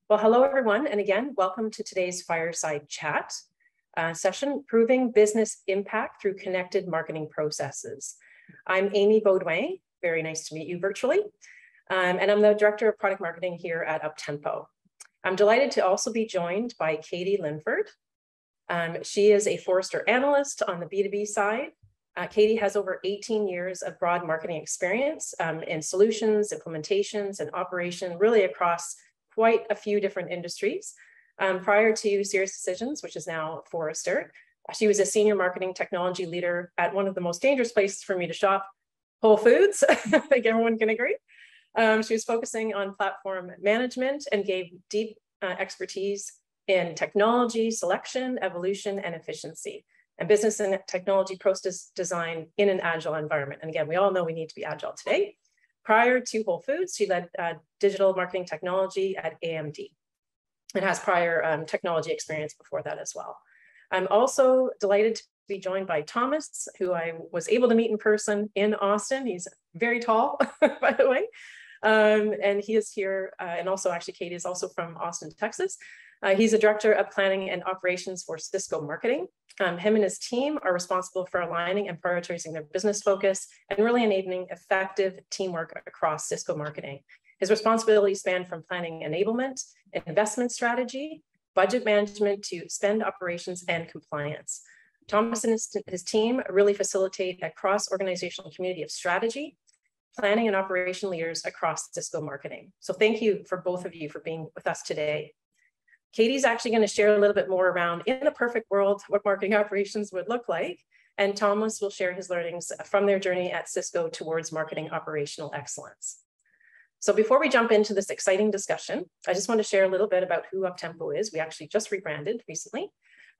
Well, hello, everyone. And again, welcome to today's fireside chat session, Proving Business Impact Through Connected Marketing Processes. I'm Amy Baudouin. Very nice to meet you virtually. And I'm the Director of Product Marketing here at Uptempo. I'm delighted to also be joined by Katie Linford. She is a Forrester Analyst on the B2B side. Katie has over 18 years of broad marketing experience in solutions, implementations, and operation, really across quite a few different industries. Prior to Serious Decisions, which is now Forrester, she was a senior marketing technology leader at one of the most dangerous places for me to shop, Whole Foods. I think everyone can agree. She was focusing on platform management and gave deep expertise in technology, selection, evolution, and efficiency, and business and technology process design in an agile environment. And again, we all know we need to be agile today. Prior to Whole Foods, she led digital marketing technology at AMD and has prior technology experience before that as well. I'm also delighted to be joined by Thomas, who I was able to meet in person in Austin. He's very tall, by the way. And he is here, and also actually Katie is also from Austin, Texas. He's a director of planning and operations for Cisco marketing. Him and his team are responsible for aligning and prioritizing their business focus and really enabling effective teamwork across Cisco marketing. His responsibilities span from planning enablement, investment strategy, budget management to spend operations and compliance. Thomas and his team really facilitate a cross-organizational community of strategy, planning and operation leaders across Cisco marketing. So thank you for both of you for being with us today. Katie's actually going to share a little bit more around, in a perfect world, what marketing operations would look like. And Thomas will share his learnings from their journey at Cisco towards marketing operational excellence. So before we jump into this exciting discussion, I just want to share a little bit about who Uptempo is. We actually just rebranded recently,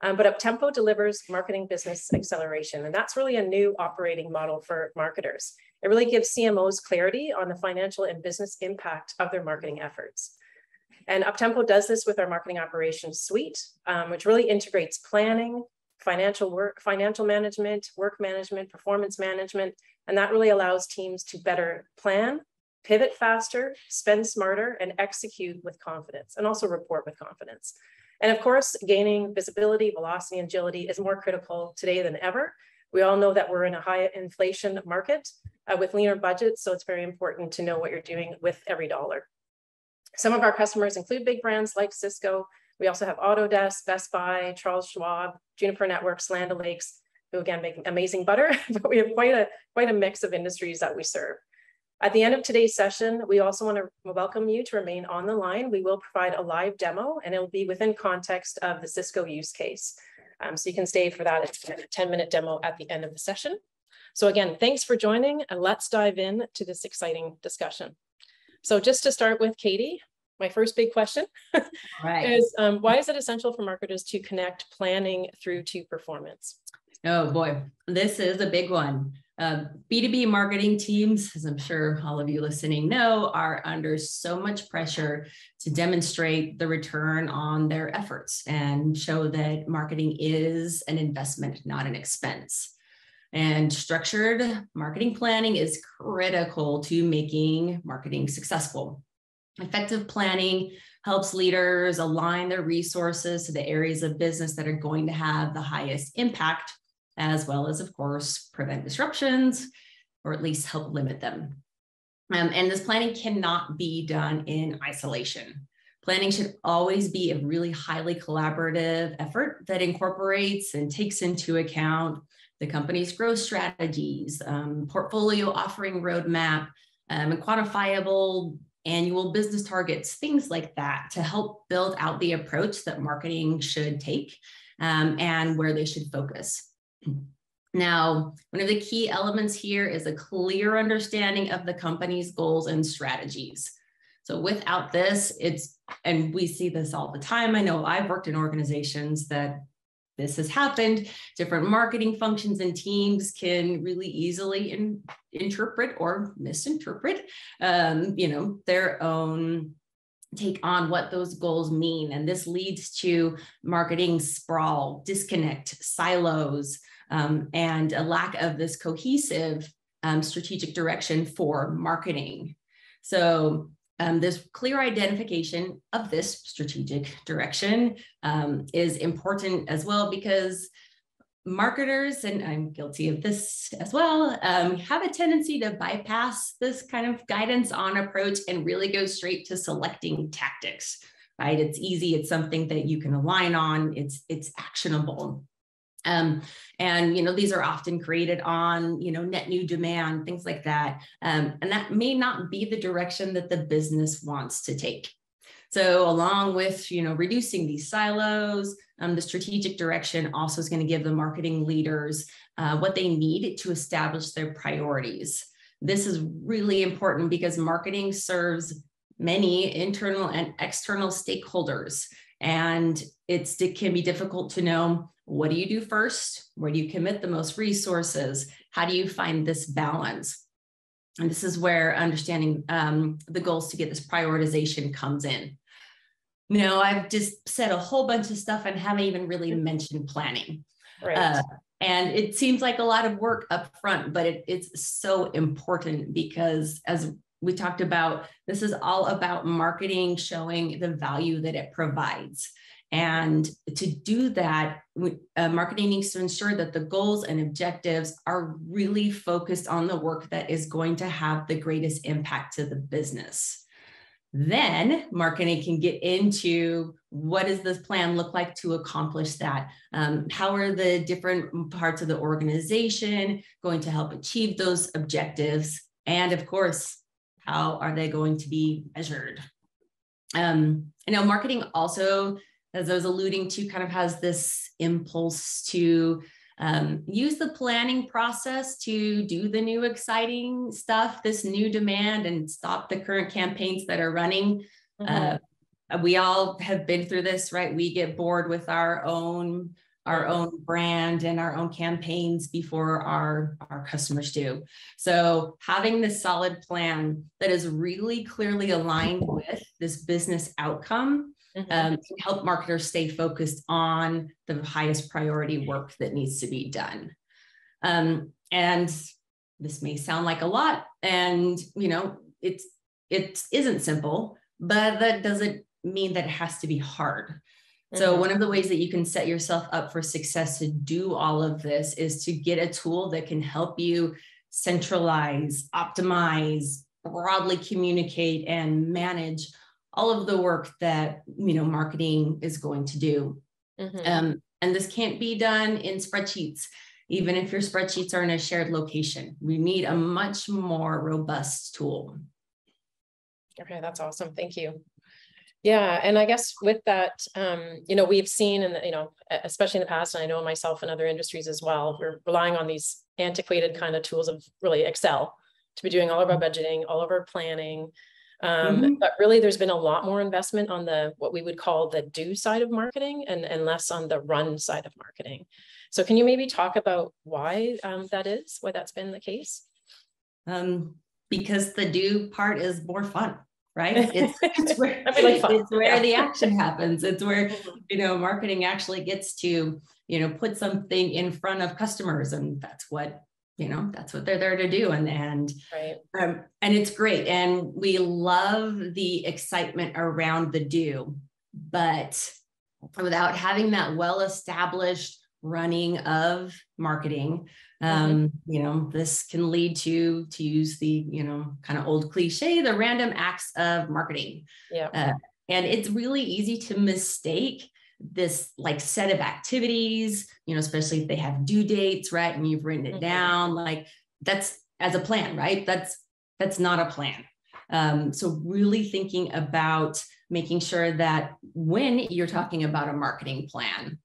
but Uptempo delivers marketing business acceleration. And that's really a new operating model for marketers. It really gives CMOs clarity on the financial and business impact of their marketing efforts. And Uptempo does this with our marketing operations suite, which really integrates planning, financial management, work management, performance management, and that really allows teams to better plan, pivot faster, spend smarter, and execute with confidence, and also report with confidence. And of course, gaining visibility, velocity, and agility is more critical today than ever. We all know that we're in a high inflation market with leaner budgets, so it's very important to know what you're doing with every dollar. Some of our customers include big brands like Cisco. We also have Autodesk, Best Buy, Charles Schwab, Juniper Networks, Land O'Lakes, who again make amazing butter, but we have quite a mix of industries that we serve. At the end of today's session, we also want to welcome you to remain on the line. We will provide a live demo, and it will be within context of the Cisco use case. So you can stay for that 10-minute demo at the end of the session. So again, thanks for joining, and let's dive in to this exciting discussion. So just to start with, Katie, my first big question is why is it essential for marketers to connect planning through to performance? Oh boy, this is a big one. B2B marketing teams, as I'm sure all of you listening know, are under so much pressure to demonstrate the return on their efforts and show that marketing is an investment, not an expense. And structured marketing planning is critical to making marketing successful. Effective planning helps leaders align their resources to the areas of business that are going to have the highest impact, as well as, of course, prevent disruptions, or at least help limit them. And this planning cannot be done in isolation. Planning should always be a really highly collaborative effort that incorporates and takes into account the company's growth strategies, portfolio offering roadmap, and quantifiable annual business targets, things like that, to help build out the approach that marketing should take and where they should focus. Now, one of the key elements here is a clear understanding of the company's goals and strategies. So without this, and we see this all the time. I know I've worked in organizations that this has happened. Different marketing functions and teams can really easily interpret or misinterpret, their own take on what those goals mean. And this leads to marketing sprawl, disconnect, silos, and a lack of this cohesive strategic direction for marketing. So this clear identification of this strategic direction is important as well, because marketers, and I'm guilty of this as well, have a tendency to bypass this kind of guidance on approach and really go straight to selecting tactics, right? It's easy. It's something that you can align on. It's actionable. And, these are often created on, net new demand, things like that. And that may not be the direction that the business wants to take. So along with, reducing these silos, the strategic direction also is going to give the marketing leaders what they need to establish their priorities. This is really important because marketing serves many internal and external stakeholders. And it can be difficult to know, what do you do first? Where do you commit the most resources? How do you find this balance? And this is where understanding the goals to get this prioritization comes in. I've just said a whole bunch of stuff and haven't even really mentioned planning. Right. And it seems like a lot of work up front, but it's so important because, as we talked about, this is all about marketing showing the value that it provides. And to do that, marketing needs to ensure that the goals and objectives are really focused on the work that is going to have the greatest impact to the business. Then marketing can get into, what does this plan look like to accomplish that? How are the different parts of the organization going to help achieve those objectives? And of course, how are they going to be measured? Marketing also, as I was alluding to, kind of has this impulse to use the planning process to do the new exciting stuff, this new demand, and stop the current campaigns that are running. We all have been through this, right? We get bored with our own brand and our own campaigns before our customers do. So having this solid plan that is really clearly aligned with this business outcome can help marketers stay focused on the highest priority work that needs to be done. And this may sound like a lot, and it isn't simple, but that doesn't mean that it has to be hard. So one of the ways that you can set yourself up for success to do all of this is to get a tool that can help you centralize, optimize, broadly communicate, and manage all of the work that marketing is going to do. And this can't be done in spreadsheets, even if your spreadsheets are in a shared location. We need a much more robust tool. Okay, that's awesome. Thank you. Yeah, and I guess with that, we've seen, and especially in the past, and I know myself in other industries as well, we're relying on these antiquated kind of tools of really Excel to be doing all of our budgeting, all of our planning. But really, there's been a lot more investment on what we would call the do side of marketing, and less on the run side of marketing. So can you maybe talk about why why that's been the case? Because the do part is more fun. Right? It's where, it's where the action happens. It's where, marketing actually gets to, put something in front of customers, and that's what they're there to do. And it's great. And we love the excitement around the do, but without having that well-established running of marketing, this can lead to use the, kind of old cliche, the random acts of marketing. And it's really easy to mistake this like set of activities, especially if they have due dates, right? And you've written it down, like that's as a plan, right? That's not a plan. So really thinking about making sure that when you're talking about a marketing plan,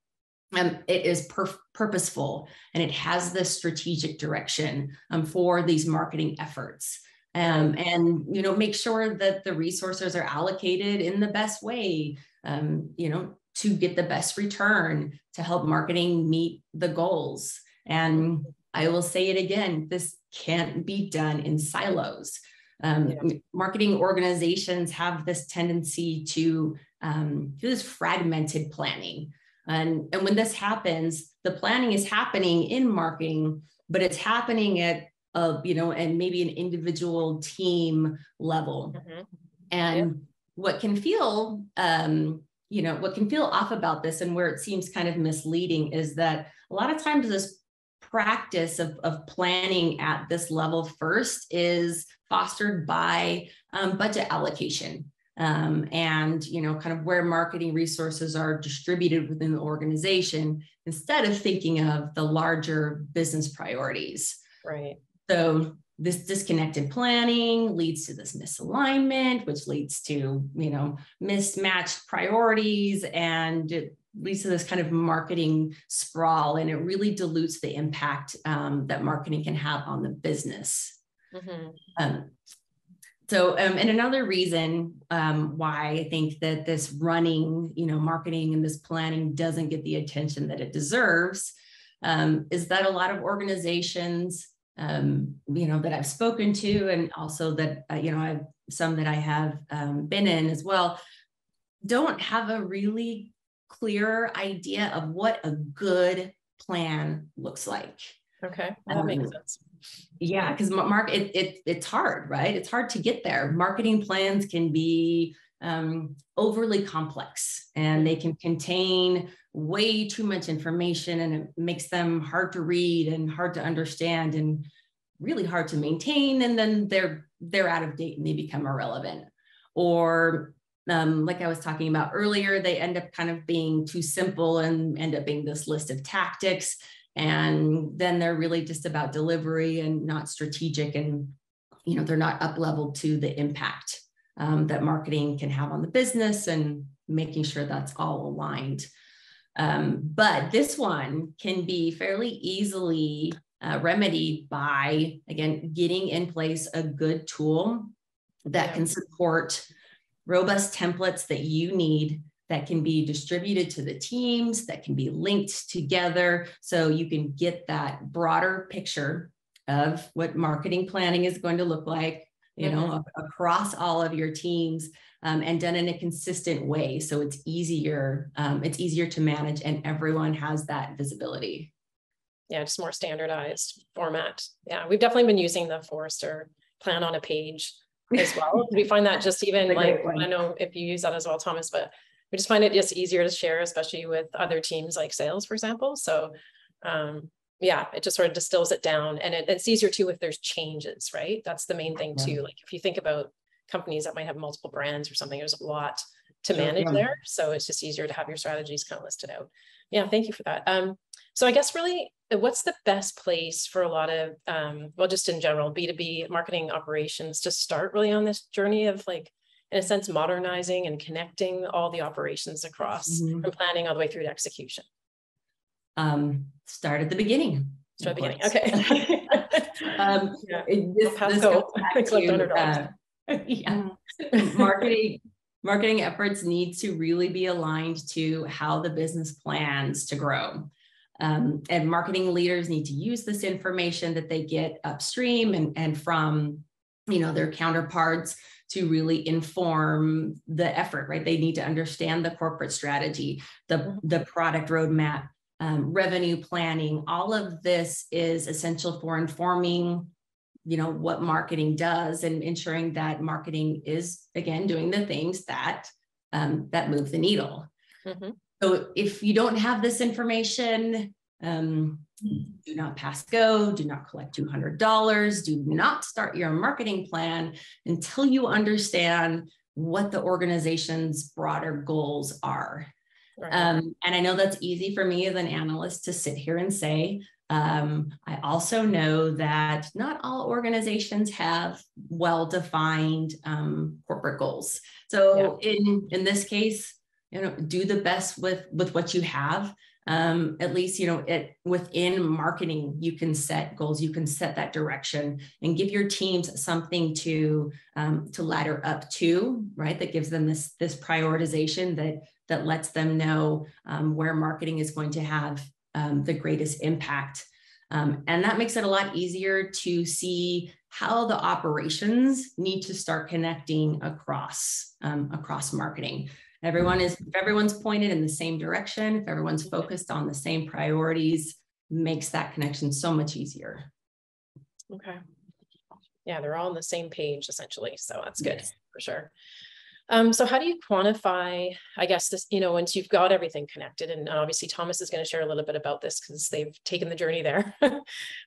it is purposeful and it has this strategic direction for these marketing efforts. And make sure that the resources are allocated in the best way, to get the best return, to help marketing meet the goals. And I will say it again, this can't be done in silos. Marketing organizations have this tendency to do this fragmented planning. And when this happens, the planning is happening in marketing, but it's happening at, and maybe an individual team level. And what can feel, what can feel off about this and where it seems kind of misleading is that a lot of times this practice of planning at this level first is fostered by budget allocation. And, kind of where marketing resources are distributed within the organization instead of thinking of the larger business priorities. Right. So this disconnected planning leads to this misalignment, which leads to, mismatched priorities, and it leads to this kind of marketing sprawl, and it really dilutes the impact that marketing can have on the business. And another reason why I think that this running, marketing and this planning doesn't get the attention that it deserves is that a lot of organizations, that I've spoken to, and also that, I've some that I have been in as well, don't have a really clear idea of what a good plan looks like. Okay, that makes sense. Yeah, because it's hard, right? It's hard to get there. Marketing plans can be overly complex, and they can contain way too much information, and it makes them hard to read and hard to understand and really hard to maintain. And then they're out of date and they become irrelevant. Or like I was talking about earlier, they end up kind of being too simple and end up being this list of tactics. And then they're really just about delivery and not strategic. And, they're not up leveled to the impact that marketing can have on the business and making sure that's all aligned. But this one can be fairly easily remedied by, again, getting in place a good tool that can support robust templates that you need, that can be distributed to the teams, that can be linked together, so you can get that broader picture of what marketing planning is going to look like, across all of your teams, and done in a consistent way. So it's easier to manage, and everyone has that visibility. Yeah, just more standardized format. Yeah, we've definitely been using the Forrester plan on a page as well. We find that just even like, I don't know if you use that as well, Thomas, but we just find it just easier to share, especially with other teams like sales, for example. So yeah, it just sort of distills it down, and it's easier too if there's changes, right? That's the main thing too. Like if you think about companies that might have multiple brands or something, there's a lot to manage there. So it's just easier to have your strategies kind of listed out. Yeah, thank you for that. So I guess really, what's the best place for a lot of, well, just in general, B2B marketing operations to start really on this journey of, like, in a sense, modernizing and connecting all the operations across from planning all the way through to execution? Start at the beginning. Start at the beginning. Okay. Marketing efforts need to really be aligned to how the business plans to grow. And marketing leaders need to use this information that they get upstream and from, their counterparts to really inform the effort, right? They need to understand the corporate strategy, the product roadmap, revenue planning. All of this is essential for informing, what marketing does, and ensuring that marketing is, again, doing the things that move the needle. So if you don't have this information, do not pass go, do not collect $200, do not start your marketing plan until you understand what the organization's broader goals are. Right. And I know that's easy for me as an analyst to sit here and say. I also know that not all organizations have well-defined corporate goals. So in this case, do the best with what you have. At least, within marketing, you can set goals, you can set that direction, and give your teams something to ladder up to, right? That gives them this prioritization that lets them know where marketing is going to have the greatest impact. And that makes it a lot easier to see how the operations need to start connecting across marketing. If everyone's pointed in the same direction, if everyone's focused on the same priorities, makes that connection so much easier. Okay. Yeah, they're all on the same page essentially. So that's good Yes. for sure. So how do you quantify, I guess, this, once you've got everything connected, and obviously Thomas is going to share a little bit about this because they've taken the journey there,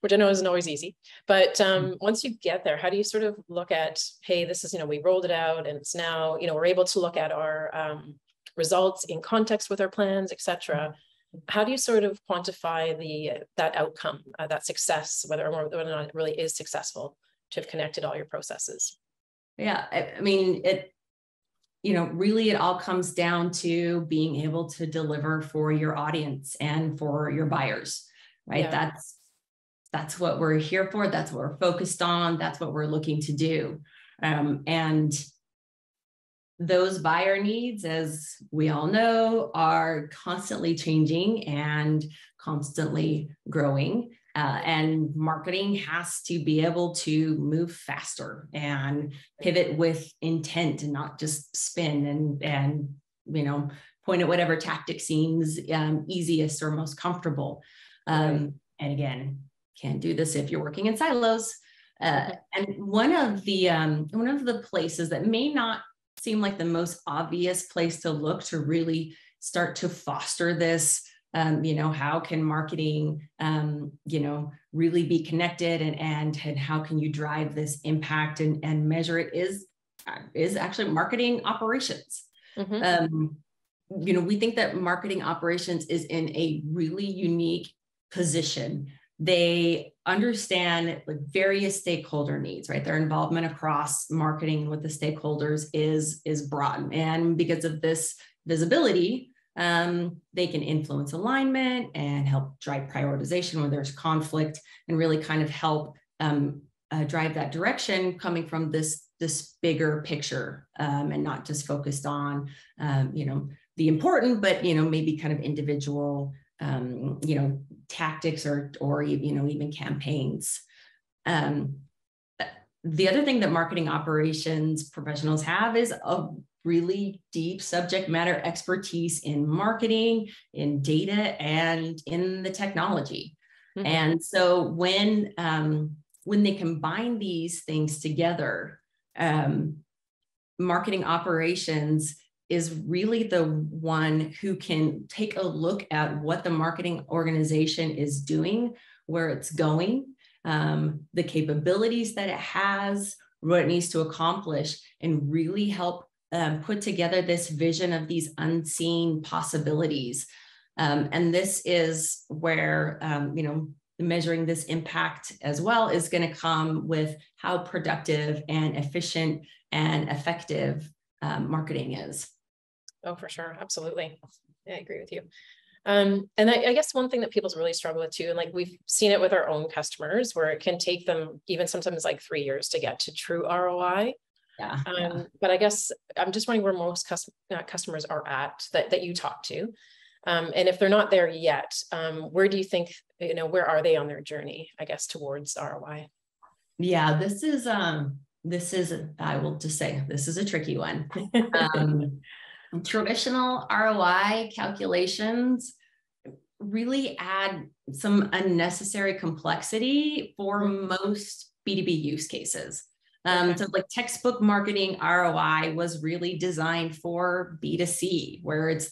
which I know isn't always easy. But once you get there, how do you sort of look at, hey, this is, we rolled it out and it's now, we're able to look at our results in context with our plans, et cetera. How do you sort of quantify that outcome, that success, whether or not it really is successful to have connected all your processes? Yeah, I mean, really it all comes down to being able to deliver for your audience and for your buyers, right? Yeah. That's what we're here for. That's what we're focused on. That's what we're looking to do. And those buyer needs, as we all know, are constantly changing and constantly growing. And marketing has to be able to move faster and pivot with intent and not just spin and point at whatever tactic seems easiest or most comfortable. And again, can't do this if you're working in silos. And one of the places that may not seem like the most obvious place to look to really start to foster this, how can marketing, really be connected and how can you drive this impact and measure it is actually marketing operations. We think that marketing operations is in a really unique position. They understand like various stakeholder needs, right? Their involvement across marketing with the stakeholders is broad. And because of this visibility, they can influence alignment and help drive prioritization where there's conflict and really kind of help drive that direction coming from this bigger picture and not just focused on, the important, but, maybe kind of individual, tactics or even campaigns. The other thing that marketing operations professionals have is a really deep subject matter expertise in marketing, in data, and in the technology. And so when they combine these things together, marketing operations is really the one who can take a look at what the marketing organization is doing, where it's going, the capabilities that it has, what it needs to accomplish, and really help put together this vision of these unseen possibilities. And this is where, measuring this impact as well is going to come with how productive and efficient and effective marketing is. Oh, for sure. Absolutely. Yeah, I agree with you. And I guess one thing that people really struggle with too, and like we've seen it with our own customers, where it can take them even sometimes like 3 years to get to true ROI. Yeah. But I guess I'm just wondering where most customers are at that you talk to. And if they're not there yet, where do you think, where are they on their journey, I guess, towards ROI? Yeah, this is, I will just say, this is a tricky one. Traditional ROI calculations really add some unnecessary complexity for most B2B use cases. So like textbook marketing ROI was really designed for B2C, where it's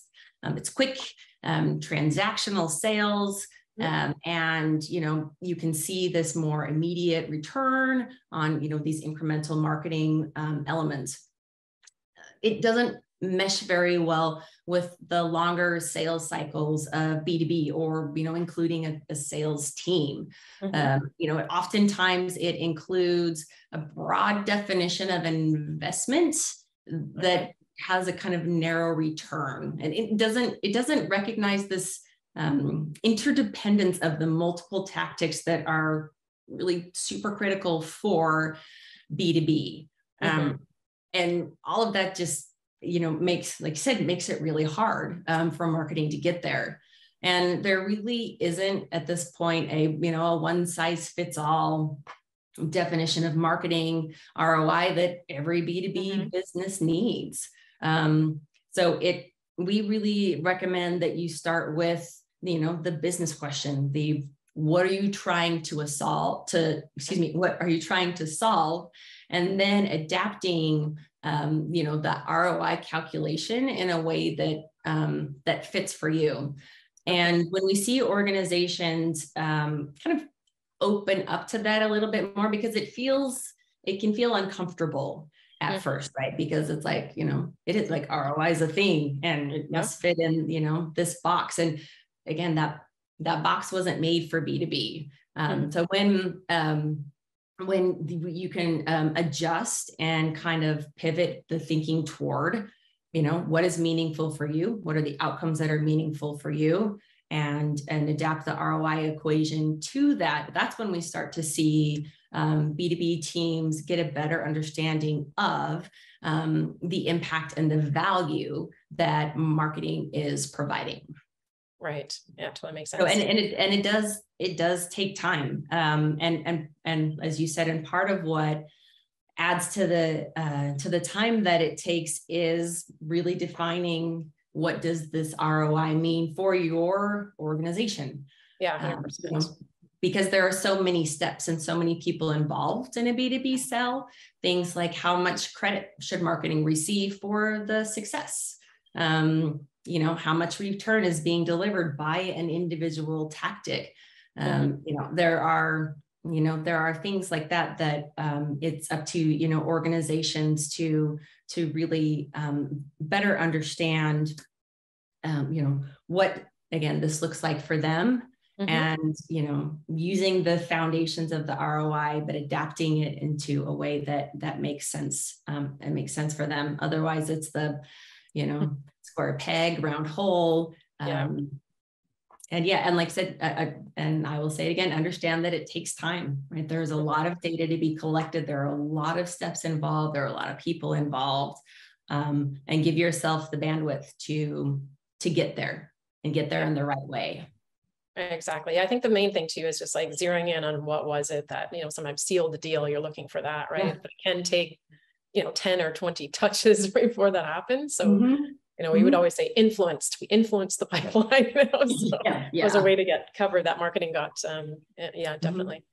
quick, transactional sales, and you can see this more immediate return on these incremental marketing elements. It doesn't mesh very well with the longer sales cycles of B2B or including a sales team. Oftentimes it includes a broad definition of investment that has a kind of narrow return, and it doesn't recognize this interdependence of the multiple tactics that are really super critical for B2B. And all of that just makes, like I said, makes it really hard for marketing to get there. And there really isn't at this point a one size fits all definition of marketing ROI that every B2B business needs. So we really recommend that you start with, the business question, the what are you trying to what are you trying to solve? And then adapting, the ROI calculation in a way that fits for you. And when we see organizations kind of open up to that a little bit more, because it can feel uncomfortable at first, right? Because it's like, it is like ROI is a thing and it must fit in, this box. And again, that box wasn't made for B2B. So when you can adjust and kind of pivot the thinking toward, what is meaningful for you? What are the outcomes that are meaningful for you? And adapt the ROI equation to that, that's when we start to see B2B teams get a better understanding of the impact and the value that marketing is providing. Right. Yeah, totally makes sense. So, it does take time. And as you said, and part of what adds to the time that it takes is really defining, what does this ROI mean for your organization? Yeah, 100%. Because there are so many steps and so many people involved in a B2B sell. Things like, how much credit should marketing receive for the success? How much return is being delivered by an individual tactic? There are things like that it's up to, organizations to really better understand, what, again, this looks like for them. And, using the foundations of the ROI, but adapting it into a way that makes sense, and makes sense for them. Otherwise, it's the, square peg, round hole. And like I said, and I will say it again, understand that it takes time, right? There's a lot of data to be collected. There are a lot of steps involved. There are a lot of people involved, and give yourself the bandwidth to get there and get there in the right way. Exactly. I think the main thing too is just like zeroing in on what was it that, sometimes sealed the deal. You're looking for that, right? Yeah. But it can take, 10 or 20 touches before that happens. So, we would always say we influenced the pipeline. So it was a way to cover that marketing got, definitely.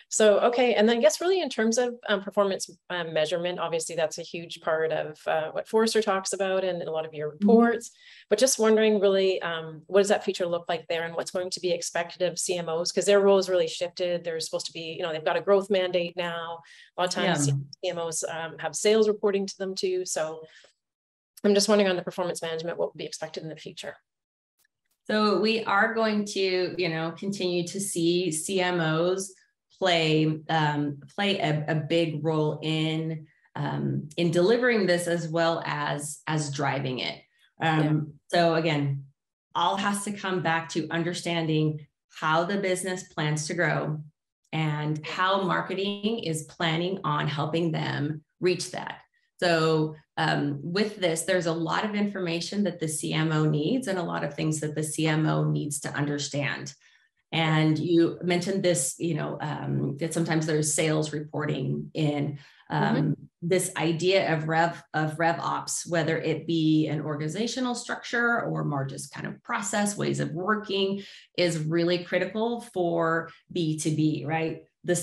So, okay. And then I guess really in terms of performance measurement, obviously that's a huge part of what Forrester talks about and a lot of your reports, but just wondering really, what does that feature look like there and what's going to be expected of CMOs? Because their role has really shifted. They're supposed to be, they've got a growth mandate now. A lot of times CMOs have sales reporting to them too. So I'm just wondering on the performance management, what will be expected in the future? So we are going to, continue to see CMOs play a big role in delivering this as well as driving it. So again, all has to come back to understanding how the business plans to grow and how marketing is planning on helping them reach that. So with this, there's a lot of information that the CMO needs and a lot of things that the CMO needs to understand. And you mentioned this, that sometimes there's sales reporting in this idea of rev ops, whether it be an organizational structure or more just kind of process, ways of working, is really critical for B2B, right? The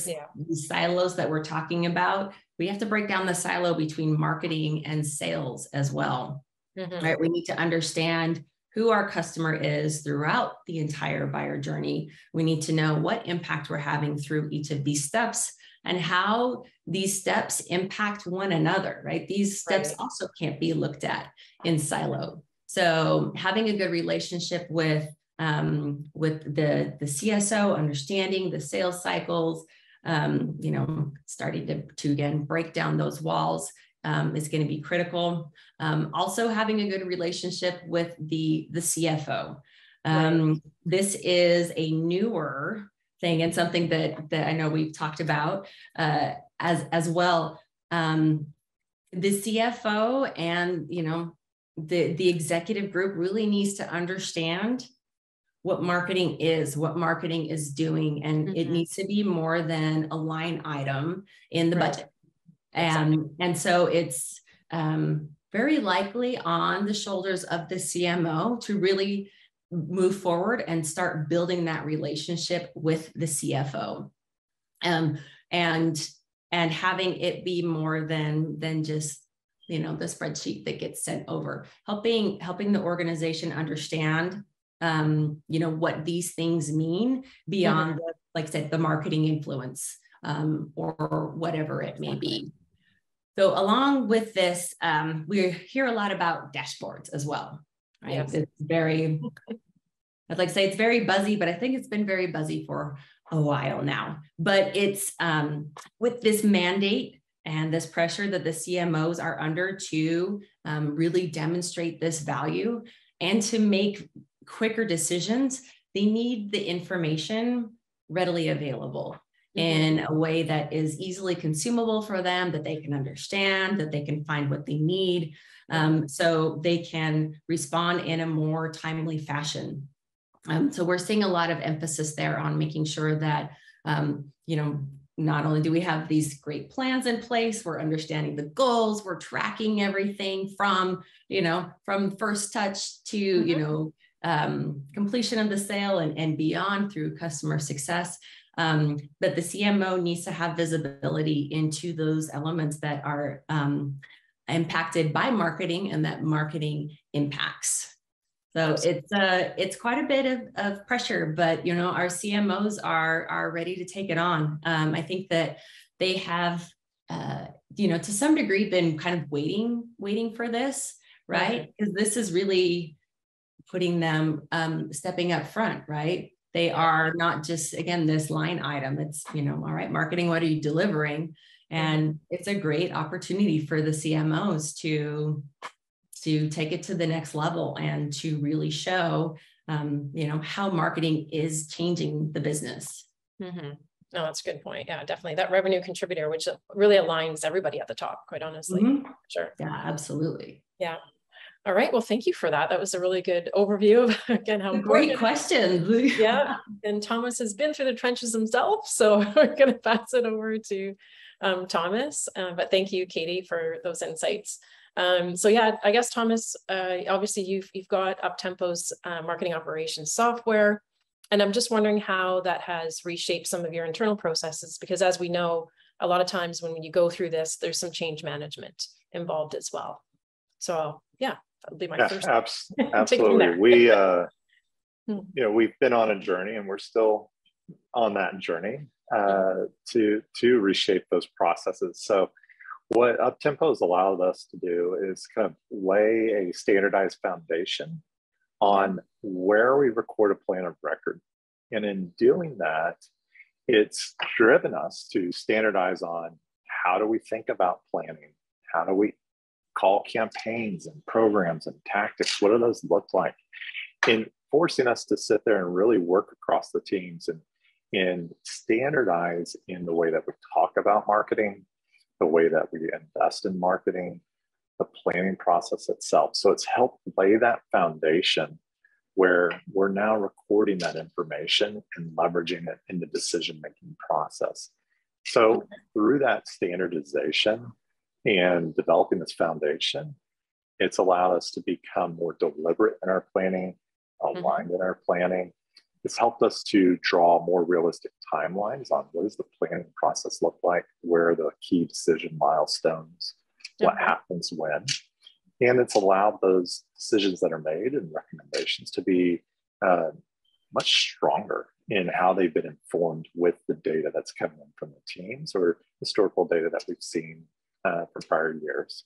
silos that we're talking about, we have to break down the silo between marketing and sales as well, right? We need to understand who our customer is throughout the entire buyer journey. We need to know what impact we're having through each of these steps and how these steps impact one another, right? These steps also can't be looked at in silo. So having a good relationship with the CSO, understanding the sales cycles, starting to again, break down those walls is going to be critical. Also having a good relationship with the CFO. This is a newer thing and something that I know we've talked about as well. The CFO and, the executive group really needs to understand what marketing is doing, and it needs to be more than a line item in the budget. And so it's very likely on the shoulders of the CMO to really move forward and start building that relationship with the CFO. And having it be more than just, the spreadsheet that gets sent over, helping the organization understand, what these things mean beyond, like I said, the marketing influence, or whatever it may be. So along with this, we hear a lot about dashboards as well, right? Yes. It's very, I'd like to say it's very buzzy, but I think it's been very buzzy for a while now. But it's with this mandate and this pressure that the CMOs are under to really demonstrate this value and to make quicker decisions, they need the information readily available in a way that is easily consumable for them, that they can understand, that they can find what they need, so they can respond in a more timely fashion. So we're seeing a lot of emphasis there on making sure that, not only do we have these great plans in place, we're understanding the goals, we're tracking everything from first touch to, completion of the sale and beyond through customer success. But the CMO needs to have visibility into those elements that are impacted by marketing and that marketing impacts. So it's quite a bit of pressure, but our CMOs are ready to take it on. I think that they have, to some degree, been kind of waiting for this, right? Because this is really putting them stepping up front, right? They are not just, again, this line item. It's, all right, marketing, what are you delivering? And it's a great opportunity for the CMOs to take it to the next level and to really show, how marketing is changing the business. No, that's a good point. Yeah, definitely. That revenue contributor, which really aligns everybody at the top, quite honestly. Sure. Yeah, absolutely. Yeah. All right. Well, thank you for that. That was a really good overview of, again, how great questions. Yeah. And Thomas has been through the trenches himself. So we're going to pass it over to Thomas. But thank you, Katie, for those insights. So yeah, I guess, Thomas, obviously you've got Uptempo's marketing operations software, and I'm just wondering how that has reshaped some of your internal processes, because as we know, a lot of times when you go through this, there's some change management involved as well. So yeah, that'll be my first. Absolutely. We, we've been on a journey, and we're still on that journey to reshape those processes. So what Uptempo has allowed us to do is kind of lay a standardized foundation on where we record a plan of record. And in doing that, it's driven us to standardize on how do we think about planning? How do we call campaigns and programs and tactics? What do those look like? In forcing us to sit there and really work across the teams and standardize in the way that we talk about marketing, the way that we invest in marketing, the planning process itself. So it's helped lay that foundation where we're now recording that information and leveraging it in the decision-making process. So through that standardization and developing this foundation, it's allowed us to become more deliberate in our planning, aligned in our planning. It's helped us to draw more realistic timelines on what does the planning process look like, where are the key decision milestones, what happens when. And it's allowed those decisions that are made and recommendations to be much stronger in how they've been informed with the data that's coming in from the teams or historical data that we've seen from prior years.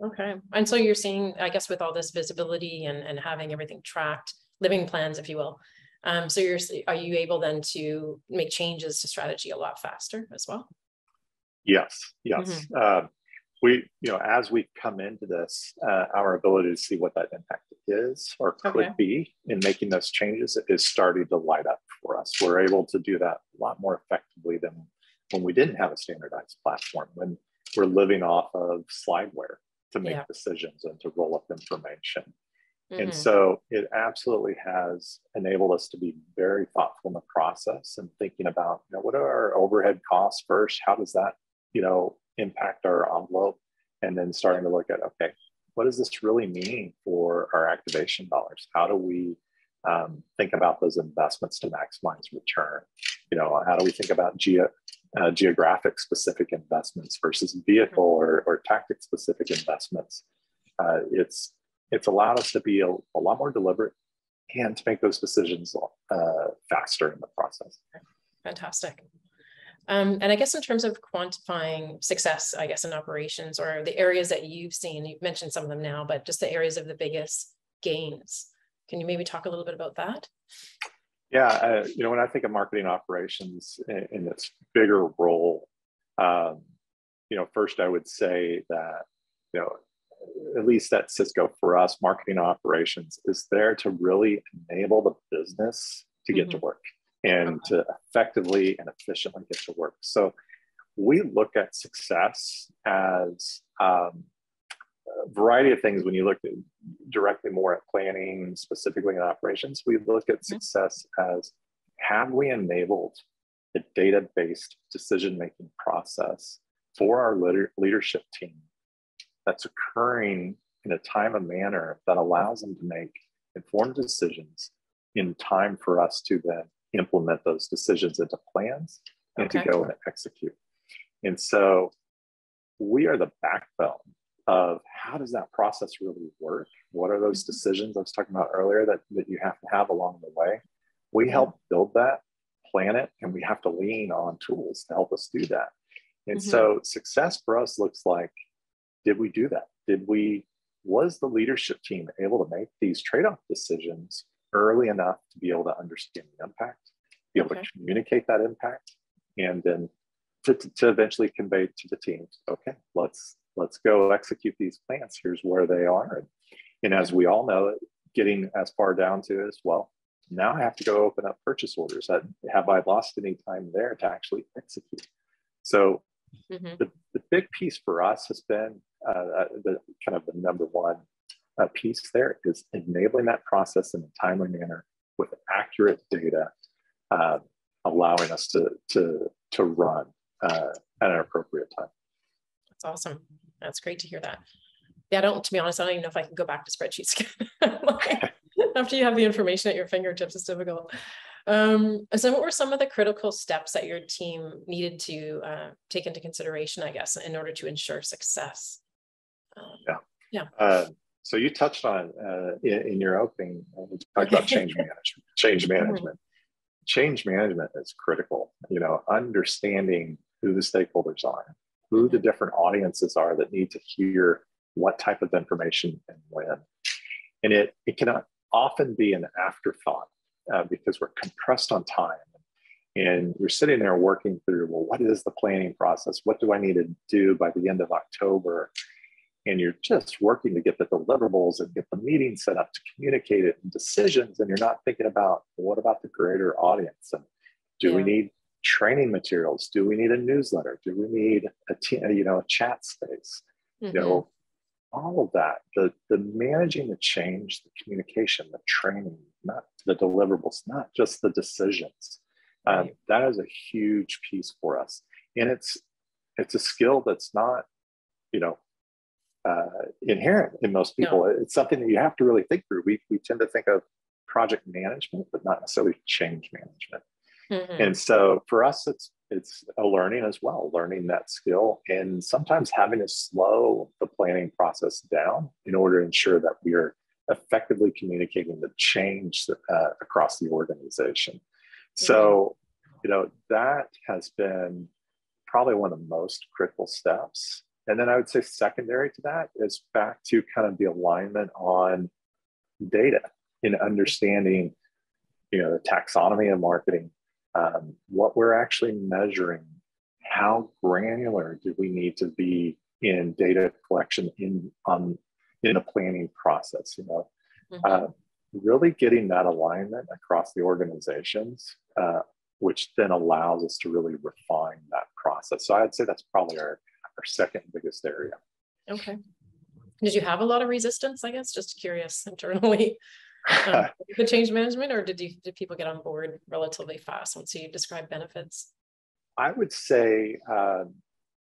Okay. And so you're seeing, I guess, with all this visibility and having everything tracked, living plans, if you will. So are you able then to make changes to strategy a lot faster as well? Yes. We, as we come into this, our ability to see what that impact is or could be in making those changes is starting to light up for us. We're able to do that a lot more effectively than when we didn't have a standardized platform, when we're living off of slideware to make decisions and to roll up information. And so it absolutely has enabled us to be very thoughtful in the process and thinking about, what are our overhead costs first? How does that, impact our envelope? And then starting to look at, okay, what does this really mean for our activation dollars? How do we think about those investments to maximize return. How do we think about geographic specific investments versus vehicle or tactic specific investments? It's allowed us to be a lot more deliberate and to make those decisions faster in the process. Fantastic. And I guess in terms of quantifying success, I guess in operations or the areas that you've seen, you've mentioned some of them now, but just the areas of the biggest gains. Can you maybe talk a little bit about that? Yeah, when I think of marketing operations in its bigger role, first I would say that, at least at Cisco, for us, marketing operations is there to really enable the business to get to work and to effectively and efficiently get to work. So we look at success as a variety of things. When you look directly more at planning, specifically in operations, we look at success as, have we enabled a data-based decision-making process for our leadership team that's occurring in a time and manner that allows them to make informed decisions in time for us to then implement those decisions into plans and to go and execute. And so we are the backbone of how does that process really work? What are those decisions I was talking about earlier that you have to have along the way? We help build that, plan it, and we have to lean on tools to help us do that. And so success for us looks like, did we do that? Was the leadership team able to make these trade-off decisions early enough to be able to understand the impact, be able to communicate that impact, and then to eventually convey to the teams, okay, let's go execute these plans. Here's where they are. And as we all know, getting as far down to as well, now I have to go open up purchase orders. Have I lost any time there to actually execute? So the big piece for us has been the number one piece there is enabling that process in a timely manner with accurate data, allowing us to run at an appropriate time. That's awesome. That's great to hear that. Yeah, to be honest, I don't even know if I can go back to spreadsheets. After you have the information at your fingertips, it's difficult. So what were some of the critical steps that your team needed to take into consideration, I guess, in order to ensure success? So you touched on in your opening, we talked about change management. Change management is critical. Understanding who the stakeholders are, who the different audiences are that need to hear what type of information and when. And it can often be an afterthought because we're compressed on time. And you're sitting there working through, well, what is the planning process? What do I need to do by the end of October? And you're just working to get the deliverables and get the meeting set up to communicate it and decisions. And you're not thinking about, well, what about the greater audience? And do we need training materials? Do we need a newsletter? Do we need a chat space? All of that, the managing the change, the communication, the training, not the deliverables, not just the decisions. That is a huge piece for us. And it's a skill that's not, inherent in most people. No. It's something that you have to really think through. We tend to think of project management, but not necessarily change management. And so for us, it's a learning as well, learning that skill, and sometimes having to slow the planning process down in order to ensure that we are effectively communicating the change across the organization. So, that has been probably one of the most critical steps. And then I would say secondary to that is back to kind of the alignment on data in understanding, the taxonomy of marketing, what we're actually measuring, how granular do we need to be in data collection in a planning process, really getting that alignment across the organizations, which then allows us to really refine that process. So I'd say that's probably our second biggest area. Okay. Did you have a lot of resistance, I guess? Just curious internally. The change management, or did people get on board relatively fast once you described benefits? I would say I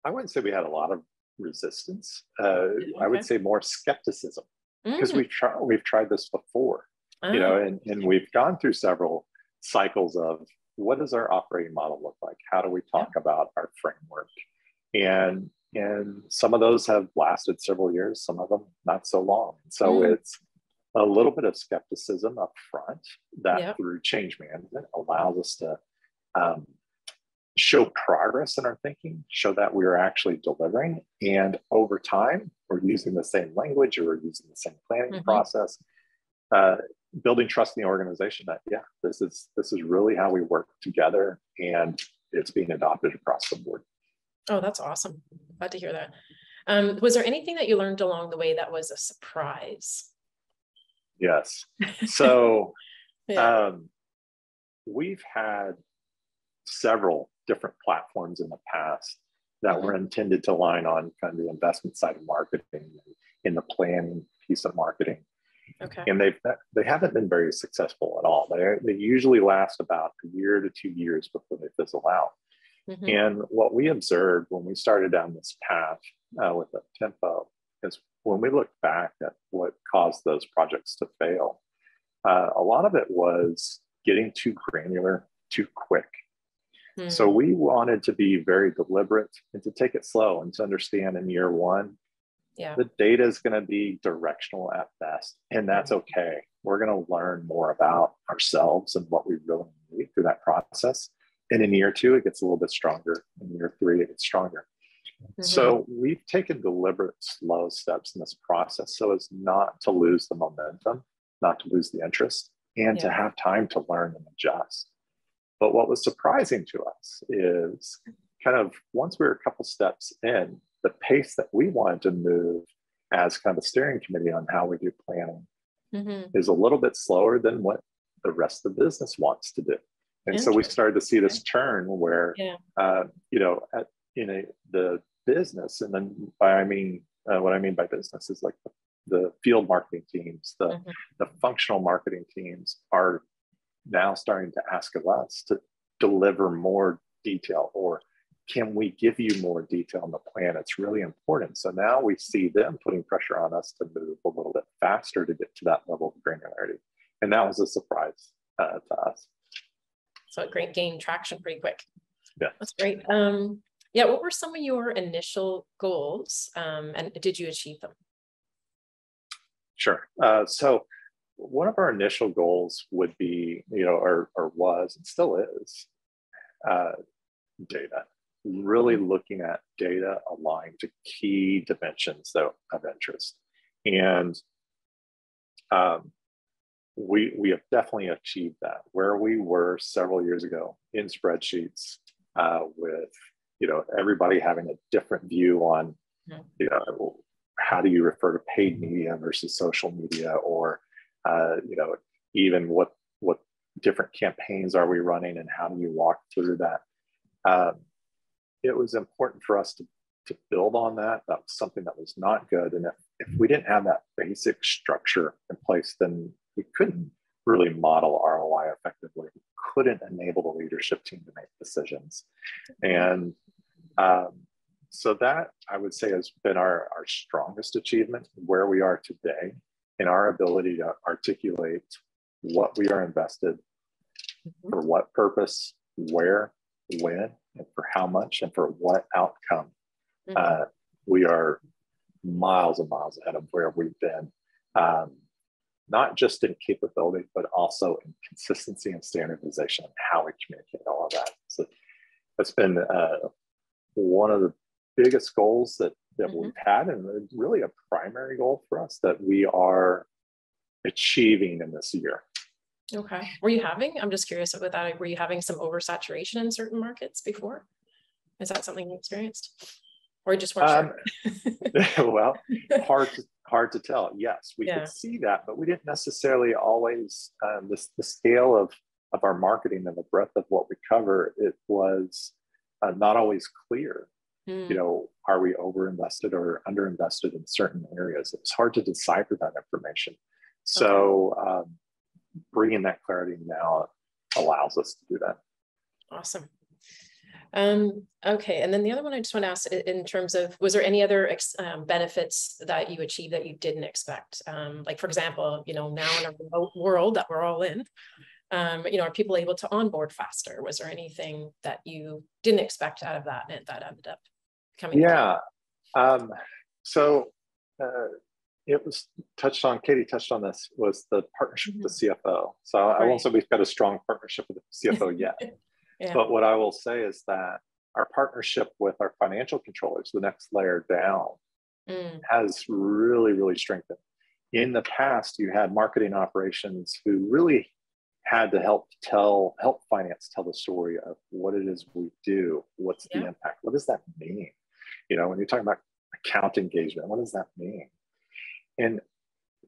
wouldn't say we had a lot of resistance. I would say more skepticism because we've tried this before. You know, and we've gone through several cycles of what does our operating model look like? How do we talk about our framework? And some of those have lasted several years, some of them not so long. So it's a little bit of skepticism up front that through change management allows us to show progress in our thinking, show that we're actually delivering. And over time, we're using the same language or we're using the same planning process, building trust in the organization that, this is really how we work together, and it's being adopted across the board. Oh, that's awesome. Glad to hear that. Was there anything that you learned along the way that was a surprise? Yes. So we've had several different platforms in the past that were intended to align on kind of the investment side of marketing, in the planning piece of marketing. Okay. And they haven't been very successful at all. They usually last about a year to 2 years before they fizzle out. And what we observed when we started down this path with Uptempo is when we look back at what caused those projects to fail, a lot of it was getting too granular, too quick. So we wanted to be very deliberate and to take it slow and to understand in year one, the data is going to be directional at best, and that's okay. We're going to learn more about ourselves and what we really need through that process. And in year two, it gets a little bit stronger. In year three, it gets stronger. So we've taken deliberate, slow steps in this process so as not to lose the momentum, not to lose the interest, and to have time to learn and adjust. But what was surprising to us is kind of once we were a couple steps in, the pace that we wanted to move as kind of a steering committee on how we do planning is a little bit slower than what the rest of the business wants to do. And so we started to see this turn where, you know, the business, and then what I mean by business is like the field marketing teams, the functional marketing teams are now starting to ask of us to deliver more detail, or can we give you more detail on the plan? It's really important. So now we see them putting pressure on us to move a little bit faster to get to that level of granularity. And that was a surprise to us. So it gained traction pretty quick. Yeah, that's great. What were some of your initial goals, and did you achieve them? Sure. So one of our initial goals would be, you know, or was and still is, data. Really looking at data aligned to key dimensions of interest. And we have definitely achieved that. Where we were several years ago in spreadsheets, with, you know, everybody having a different view on, you know, how do you refer to paid media versus social media, or you know, even what different campaigns are we running and how do you walk through that? It was important for us to build on that. That was something that was not good. And if we didn't have that basic structure in place, then we couldn't really model ROI effectively. We couldn't enable the leadership team to make decisions. And so that, I would say, has been our strongest achievement, where we are today in our ability to articulate what we are invested, for what purpose, where, when, and for how much, and for what outcome. We are miles and miles ahead of where we've been, not just in capability, but also in consistency and standardization and how we communicate all of that. So that's been one of the biggest goals that we've had, and really a primary goal for us that we are achieving in this year. Okay. I'm just curious about that. Were you having some oversaturation in certain markets before? Is that something you experienced? Or just weren't sure? Well, hard to tell. Yes, we could see that, but we didn't necessarily always, the scale of our marketing and the breadth of what we cover, it was not always clear. You know, are we overinvested or underinvested in certain areas? It's hard to decipher that information. So bringing that clarity now allows us to do that. Awesome. Okay, and then the other one I just want to ask in terms of, was there any other benefits that you achieved that you didn't expect? Like, for example, now in a remote world that we're all in, are people able to onboard faster? Was there anything that you didn't expect out of that and that ended up coming? Yeah. So it was touched on, Katie touched on this, was the partnership with the CFO. So I won't say we've got a strong partnership with the CFO yet. Yeah. But what I will say is that our partnership with our financial controllers, the next layer down, has really, really strengthened. In the past, you had marketing operations who really had to help finance tell the story of what it is we do, what's the impact, what does that mean? When you're talking about account engagement, what does that mean? And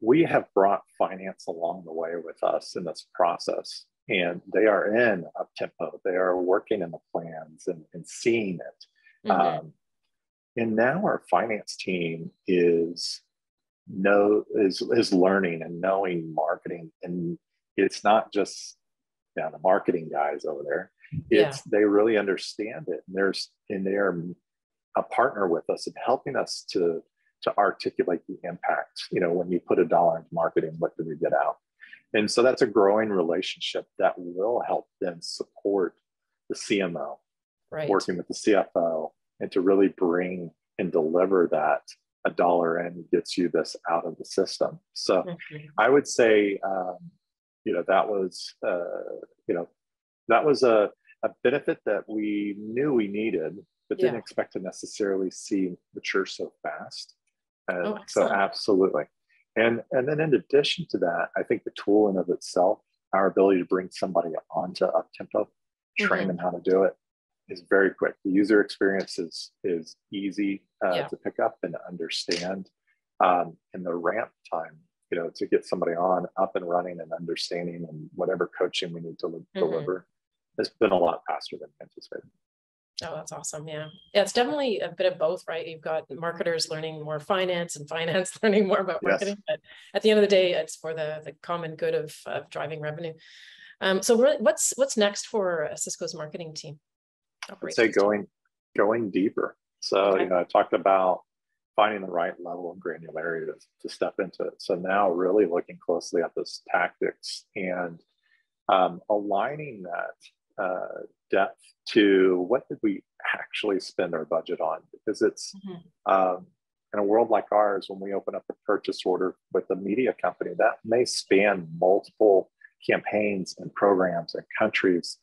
we have brought finance along the way with us in this process. And they are in Uptempo. They are working in the plans and seeing it. And now our finance team is learning and knowing marketing. And it's not just the marketing guys over there. They really understand it. And they are a partner with us and helping us to articulate the impact. When you put $1 into marketing, what do we get out? And so that's a growing relationship that will help them support the CMO, working with the CFO, and to really bring and deliver that $1 in gets you this out of the system. So I would say, that was a benefit that we knew we needed, but didn't expect to necessarily see mature so fast. So absolutely. And then in addition to that, I think the tool in of itself, our ability to bring somebody onto Uptempo, train them how to do it, is very quick. The user experience is easy to pick up and understand. And the ramp time, to get somebody up and running and understanding and whatever coaching we need to deliver, has been a lot faster than anticipated. Oh, that's awesome. Yeah. It's definitely a bit of both, right? You've got marketers learning more finance and finance learning more about marketing. But at the end of the day, it's for the common good of driving revenue. So what's next for Cisco's marketing team? I'd say going deeper. So, I talked about finding the right level of granularity to step into it. So now really looking closely at those tactics and aligning that depth to what did we actually spend our budget on? Because it's in a world like ours, when we open up a purchase order with a media company, that may span multiple campaigns and programs and countries.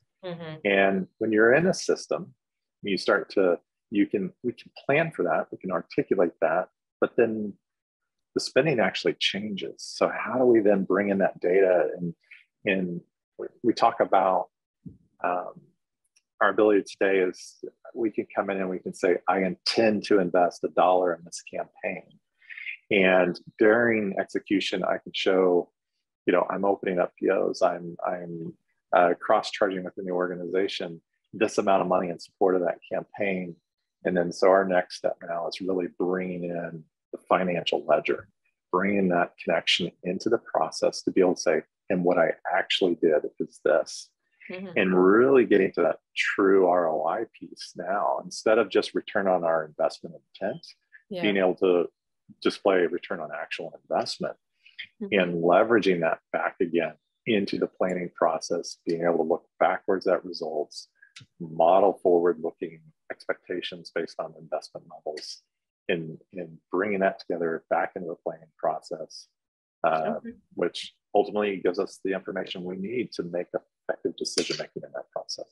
And when you're in a system, you start to, we can plan for that, we can articulate that, but then the spending actually changes. So how do we then bring in that data? And we talk about our ability today is we can come in and we can say, I intend to invest $1 in this campaign. And during execution, I can show, I'm opening up POs, I'm cross-charging within the organization, this amount of money in support of that campaign. And then so our next step now is really bringing in the financial ledger, bringing that connection into the process to be able to say, and what I actually did is this. And really getting to that true ROI piece now, instead of just return on our investment intent, being able to display return on actual investment and leveraging that back again into the planning process, being able to look backwards at results, model forward-looking expectations based on investment levels, and bringing that together back into the planning process, which ultimately gives us the information we need to make effective decision-making in that process.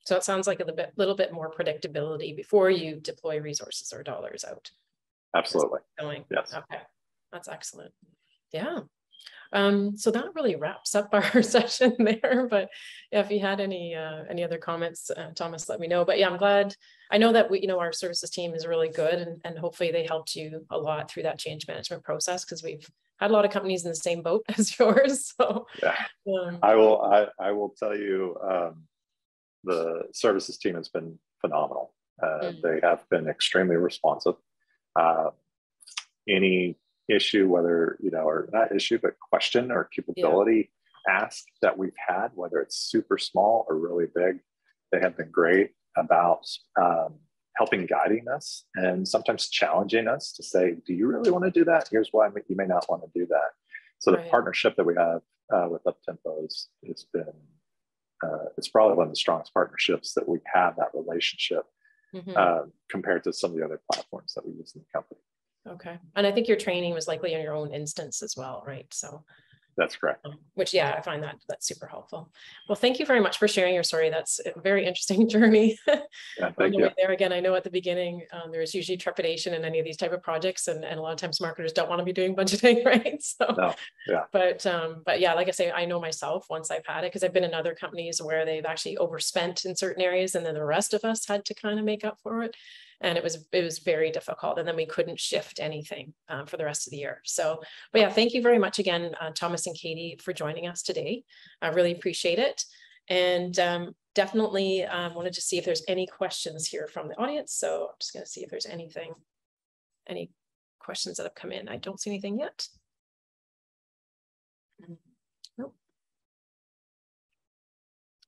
So it sounds like a little bit more predictability before you deploy resources or dollars out. Absolutely. Yes. Okay. That's excellent. Yeah. So that really wraps up our session there. But yeah, if you had any other comments, Thomas, let me know. But yeah, I'm glad. I know that our services team is really good, and hopefully they helped you a lot through that change management process, because we've had a lot of companies in the same boat as yours. So yeah, I will tell you, the services team has been phenomenal. They have been extremely responsive. Any issue, whether, or not issue, but question or capability ask that we've had, whether it's super small or really big, they have been great. about helping guiding us and sometimes challenging us to say, do you really want to do that? Here's why you may not want to do that. So the partnership that we have with Uptempo has been, it's probably one of the strongest partnerships that we have, that relationship, compared to some of the other platforms that we use in the company. Okay. And I think your training was likely in your own instance as well, right? So that's correct. Which, yeah, I find that's super helpful. Well, thank you very much for sharing your story. That's a very interesting journey. Yeah, thank you. There again, I know at the beginning, there's usually trepidation in any of these type of projects, and a lot of times marketers don't want to be doing budgeting, right? So, no, yeah. But yeah, like I say, I know myself once I've had it, because I've been in other companies where they've actually overspent in certain areas, and then the rest of us had to kind of make up for it. And it was very difficult. And then we couldn't shift anything for the rest of the year. So, but yeah, thank you very much again, Thomas and Katie, for joining us today. I really appreciate it. And definitely wanted to see if there's any questions here from the audience. So I'm just going to see if there's any questions that have come in. I don't see anything yet. Nope.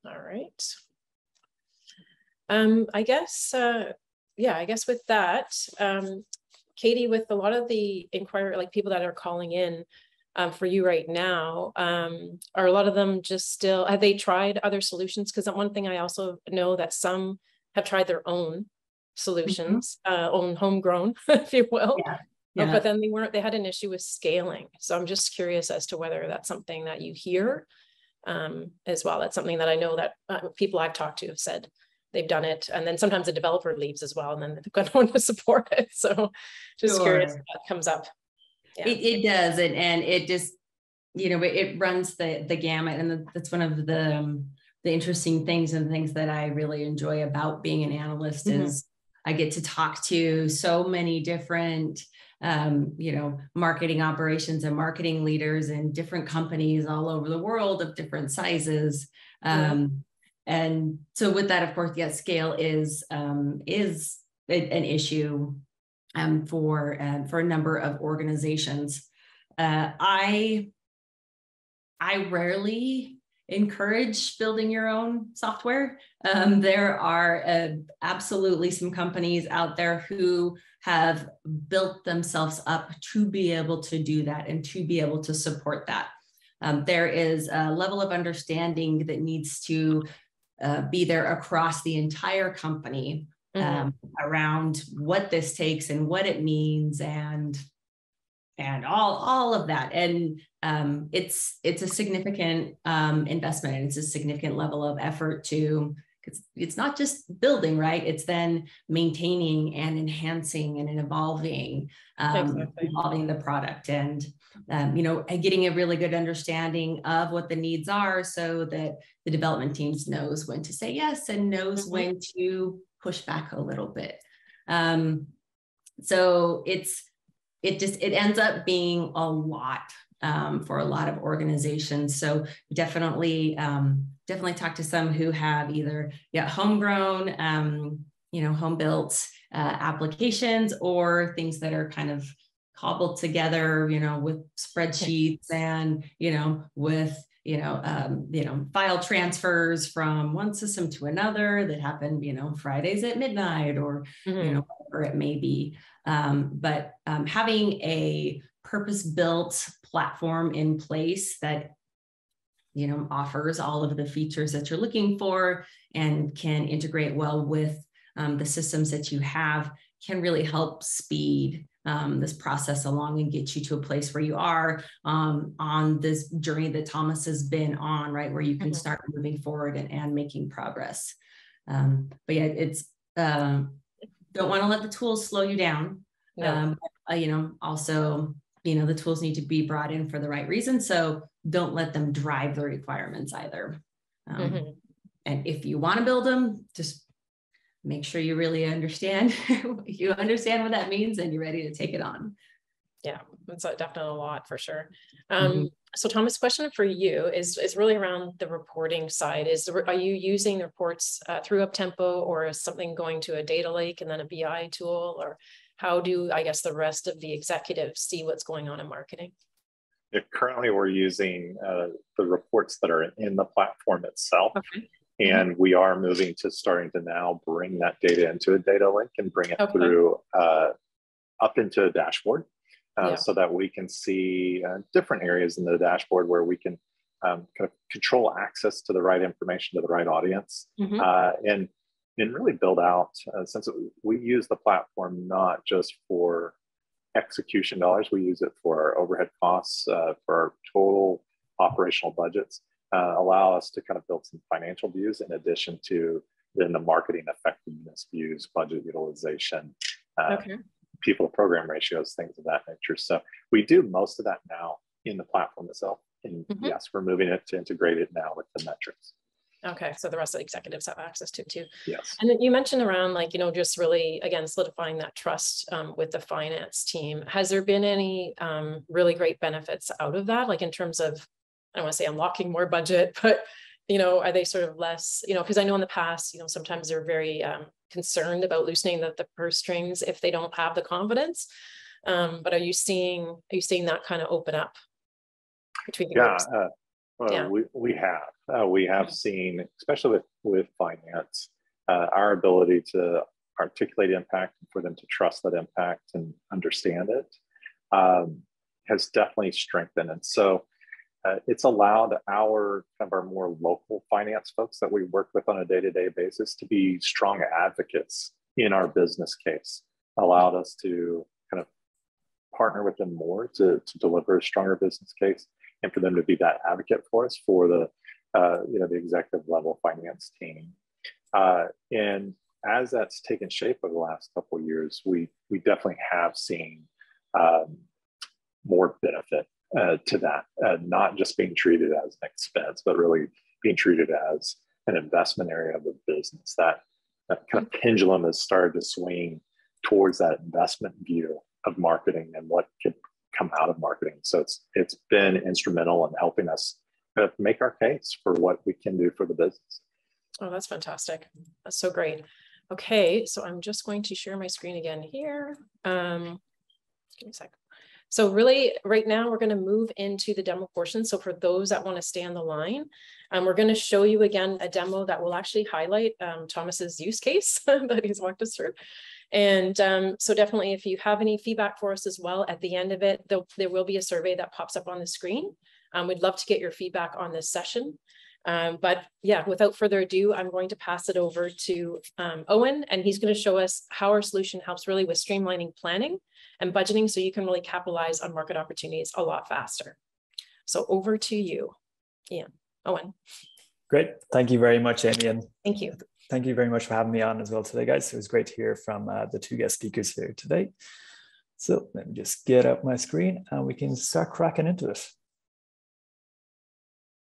All right. I guess, yeah, I guess with that, Katie, with a lot of the inquiry, like people that are calling in for you right now, are a lot of them just still, have they tried other solutions? Because one thing I also know that some have tried their own solutions, own homegrown, if you will. Yeah. Yeah. But then they had an issue with scaling. So I'm just curious as to whether that's something that you hear as well. That's something that I know that people I've talked to have said they've done it. And then sometimes the developer leaves as well, and then they've got no one to support it. So just curious if that comes up. Yeah. It does. And it just, it runs the gamut. And that's one of the interesting things and things that I really enjoy about being an analyst is I get to talk to so many different, marketing operations and marketing leaders in different companies all over the world of different sizes. And so with that, of course, yes, scale is an issue for a number of organizations. I rarely encourage building your own software. There are absolutely some companies out there who have built themselves up to be able to do that and to be able to support that. There is a level of understanding that needs to be there across the entire company around what this takes and what it means and all of that. And it's a significant investment, and it's a significant level of effort because it's not just building, right? It's then maintaining and enhancing and evolving the product and getting a really good understanding of what the needs are so that the development teams knows when to say yes and knows when to push back a little bit. So it ends up being a lot for a lot of organizations. So definitely talk to some who have either homegrown, home built applications, or things that are kind of cobbled together, with spreadsheets and, with, file transfers from one system to another that happen, Fridays at midnight or, whatever it may be. But having a purpose-built platform in place that, offers all of the features that you're looking for and can integrate well with the systems that you have can really help speed this process along and get you to a place where you are on this journey that Thomas has been on, right? Where you can start moving forward and making progress. But yeah, it's don't want to let the tools slow you down. No. Also, the tools need to be brought in for the right reason. So don't let them drive the requirements either. And if you want to build them, just make sure you really understand. You understand what that means and you're ready to take it on. Yeah, it's definitely a lot for sure. So Thomas, question for you is really around the reporting side. Are you using the reports through Uptempo, or is something going to a data lake and then a BI tool, or how do, I guess, the rest of the executives see what's going on in marketing? Currently, we're using the reports that are in the platform itself. Okay. And we are moving to starting to now bring that data into a data lake and bring it through up into a dashboard so that we can see different areas in the dashboard where we can kind of control access to the right information to the right audience and really build out, since we use the platform not just for execution dollars, we use it for our overhead costs, for our total operational budgets, allow us to kind of build some financial views in addition to then the marketing effectiveness views, budget utilization, people to program ratios, things of that nature. So we do most of that now in the platform itself. And yes, we're moving it to integrate it now with the metrics. Okay, so the rest of the executives have access to it too. Yes. And then you mentioned around just really, again, solidifying that trust with the finance team. Has there been any really great benefits out of that? Like in terms of, I don't want to say unlocking more budget, but, are they sort of less, because I know in the past, sometimes they're very concerned about loosening the purse strings if they don't have the confidence. But are you seeing that kind of open up between the groups? We have seen, especially with finance, our ability to articulate impact and for them to trust that impact and understand it has definitely strengthened. And so it's allowed our more local finance folks that we work with on a day-to-day basis to be strong advocates in our business case, allowed us to kind of partner with them more to deliver a stronger business case and for them to be that advocate for us for the executive level finance team. And as that's taken shape over the last couple of years, we definitely have seen more benefit to that, not just being treated as an expense, but really being treated as an investment area of the business. That kind of pendulum has started to swing towards that investment view of marketing and what could come out of marketing. So it's been instrumental in helping us make our case for what we can do for the business. Oh, that's fantastic. That's so great. Okay, so I'm just going to share my screen again here. Give me a sec. So really right now we're going to move into the demo portion. So for those that want to stay on the line, we're going to show you again a demo that will actually highlight Thomas's use case that he's walked us through. And so definitely if you have any feedback for us as well, at the end of it, there will be a survey that pops up on the screen. We'd love to get your feedback on this session. But yeah, without further ado, I'm going to pass it over to Owen, and he's going to show us how our solution helps really with streamlining planning and budgeting so you can really capitalize on market opportunities a lot faster. So over to you, Owen. Great. Thank you very much, Amy. And thank you. Thank you very much for having me on as well today, guys. It was great to hear from the two guest speakers here today. So let me just get up my screen and we can start cracking into it.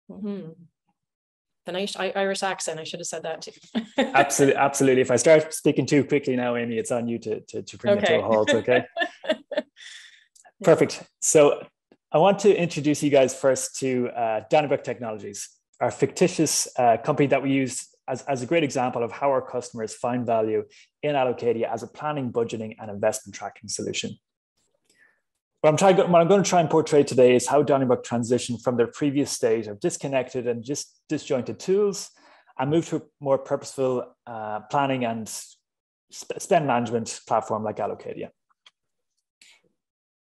The nice Irish accent, I should have said that too. Absolutely. If I start speaking too quickly now, Amy, it's on you to bring it to a halt, okay? Perfect. So I want to introduce you guys first to Donnybrook Technologies, our fictitious company that we use as a great example of how our customers find value in Allocadia as a planning, budgeting, and investment tracking solution. What I'm going to try and portray today is how Donnybrook transitioned from their previous state of disconnected and just disjointed tools and moved to a more purposeful planning and spend management platform like Allocadia.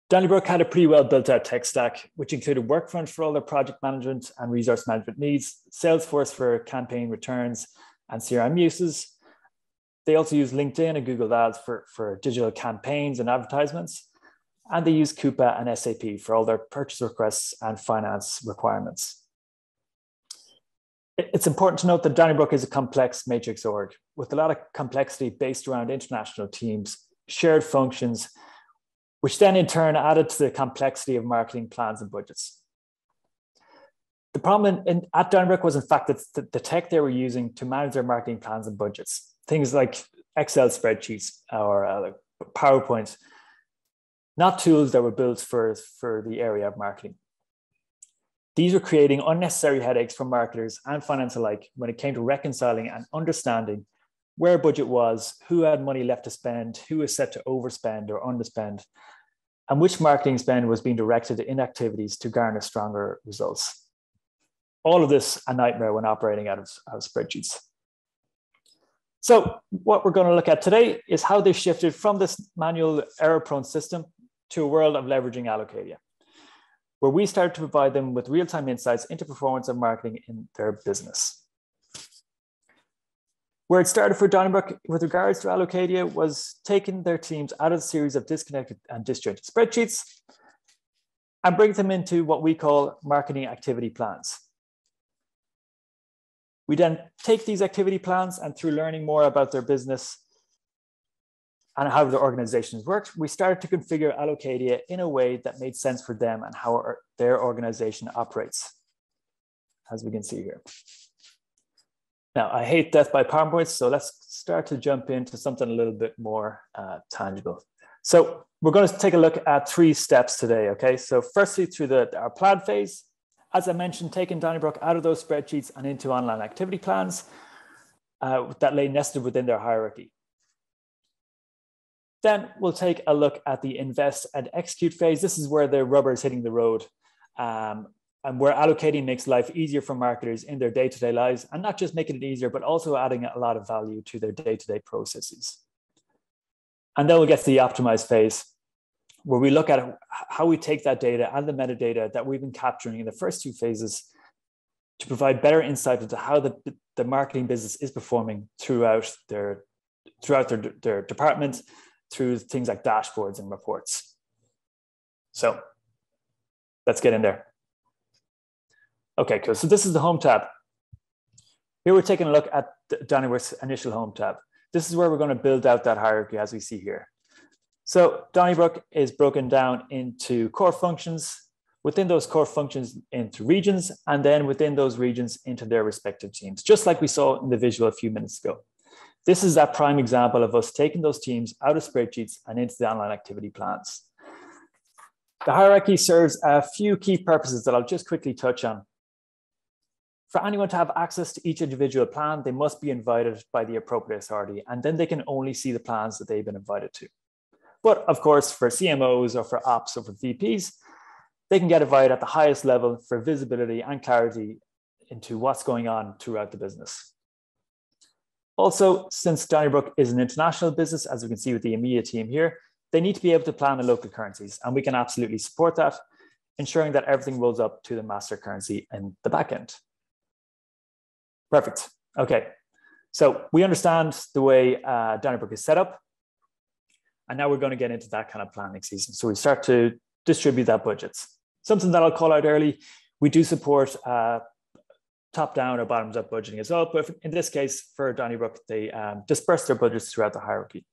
Donnybrook had a pretty well built out tech stack, which included Workfront for all their project management and resource management needs, Salesforce for campaign returns and CRM uses. They also use LinkedIn and Google Ads for digital campaigns and advertisements. And they use Coupa and SAP for all their purchase requests and finance requirements. It's important to note that Donnybrook is a complex matrix org with a lot of complexity based around international teams, shared functions, which then in turn added to the complexity of marketing plans and budgets. The problem at Donnybrook was in fact that the tech they were using to manage their marketing plans and budgets, things like Excel spreadsheets or PowerPoint, not tools that were built for the area of marketing. These were creating unnecessary headaches for marketers and finance alike when it came to reconciling and understanding where budget was, who had money left to spend, who was set to overspend or underspend, and which marketing spend was being directed in activities to garner stronger results. all of this a nightmare when operating out of spreadsheets. So what we're going to look at today is how they shifted from this manual error-prone system to a world of leveraging Allocadia, where we started to provide them with real-time insights into performance of marketing in their business. Where it started for Donnybrook with regards to Allocadia was taking their teams out of the series of disconnected and disjointed spreadsheets and bring them into what we call marketing activity plans. We then take these activity plans, and through learning more about their business and how their organizations worked, we started to configure Allocadia in a way that made sense for them and how their organization operates, as we can see here. Now, I hate death by PowerPoints, so let's start to jump into something a little bit more tangible. So we're going to take a look at 3 steps today, okay? So firstly, through our plan phase, as I mentioned, taking Donnybrook out of those spreadsheets and into online activity plans that lay nested within their hierarchy. Then we'll take a look at the invest and execute phase. This is where the rubber is hitting the road and where allocating makes life easier for marketers in their day-to-day lives, and not just making it easier, but also adding a lot of value to their day-to-day processes. And then we'll get to the optimize phase, where we look at how we take that data and the metadata that we've been capturing in the first 2 phases to provide better insight into how the marketing business is performing throughout their department, through things like dashboards and reports. So let's get in there. Okay, cool. So this is the home tab. Here we're taking a look at Donnybrook's initial home tab. This is where we're going to build out that hierarchy as we see here. So Donnybrook is broken down into core functions, within those core functions into regions, and then within those regions into their respective teams, just like we saw in the visual a few minutes ago. This is that prime example of us taking those teams out of spreadsheets and into the online activity plans. The hierarchy serves a few key purposes that I'll just quickly touch on. For anyone to have access to each individual plan, they must be invited by the appropriate authority, and then they can only see the plans that they've been invited to. But of course, for CMOs or for ops or for VPs, they can get invited at the highest level for visibility and clarity into what's going on throughout the business. Also, since Donnybrook is an international business, as we can see with the EMEA team here, they need to be able to plan in local currencies, and we can absolutely support that, ensuring that everything rolls up to the master currency in the backend. Perfect. Okay, so we understand the way Donnybrook is set up, and now we're going to get into that kind of planning season. So we start to distribute that budgets. Something that I'll call out early, we do support top-down or bottoms-up budgeting as well, but in this case, for Donnybrook, they disperse their budgets throughout the hierarchy.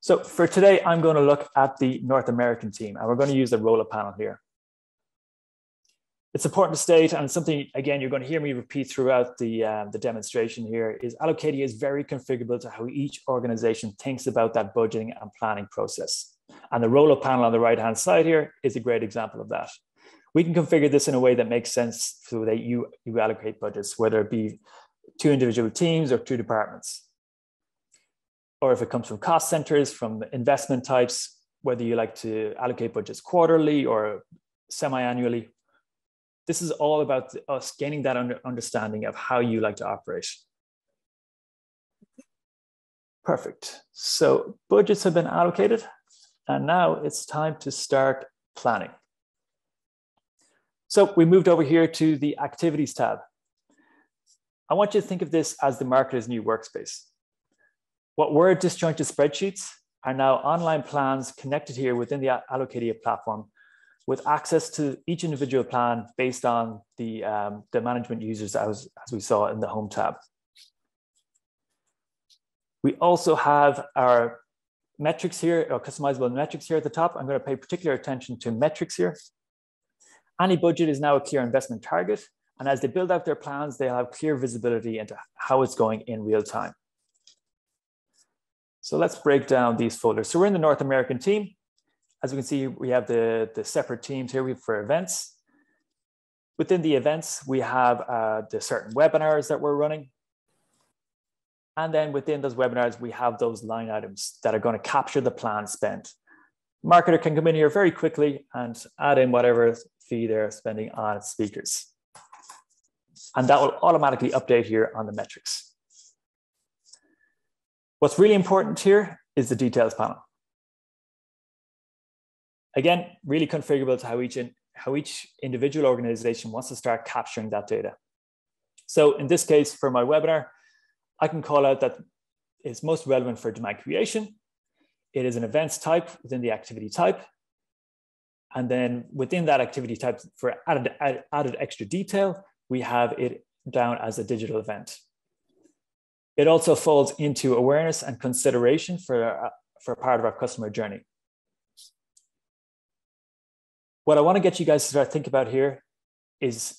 So for today, I'm going to look at the North American team, and we're going to use the roll-up panel here. It's important to state, and something, again, you're going to hear me repeat throughout the demonstration here, is Allocadia is very configurable to how each organization thinks about that budgeting and planning process. And the roll-up panel on the right-hand side here is a great example of that. We can configure this in a way that makes sense so that you allocate budgets, whether it be to individual teams or to departments. Or if it comes from cost centers, from investment types, whether you like to allocate budgets quarterly or semi-annually. This is all about us gaining that understanding of how you like to operate. Perfect. So budgets have been allocated, and now it's time to start planning. So we moved over here to the activities tab. I want you to think of this as the marketer's new workspace. What were disjointed spreadsheets are now online plans connected here within the Allocadia platform, with access to each individual plan based on the management users as we saw in the home tab. We also have our metrics here, or customizable metrics here at the top. I'm going to pay particular attention to metrics here. Any budget is now a clear investment target, and as they build out their plans, they'll have clear visibility into how it's going in real time. So let's break down these folders. So we're in the North American team. As we can see, we have the separate teams here for events. Within the events, we have the certain webinars that we're running. And then within those webinars, we have those line items that are going to capture the plan spent. Marketer can come in here very quickly and add in whatever fee they're spending on speakers. And that will automatically update here on the metrics. What's really important here is the details panel. Again, really configurable to how each individual organization wants to start capturing that data. So in this case, for my webinar, I can call out that it's most relevant for demand creation. It is an events type within the activity type. And then within that activity type, for added extra detail, we have it down as a digital event. It also falls into awareness and consideration for part of our customer journey. What I want to get you guys to start think about here is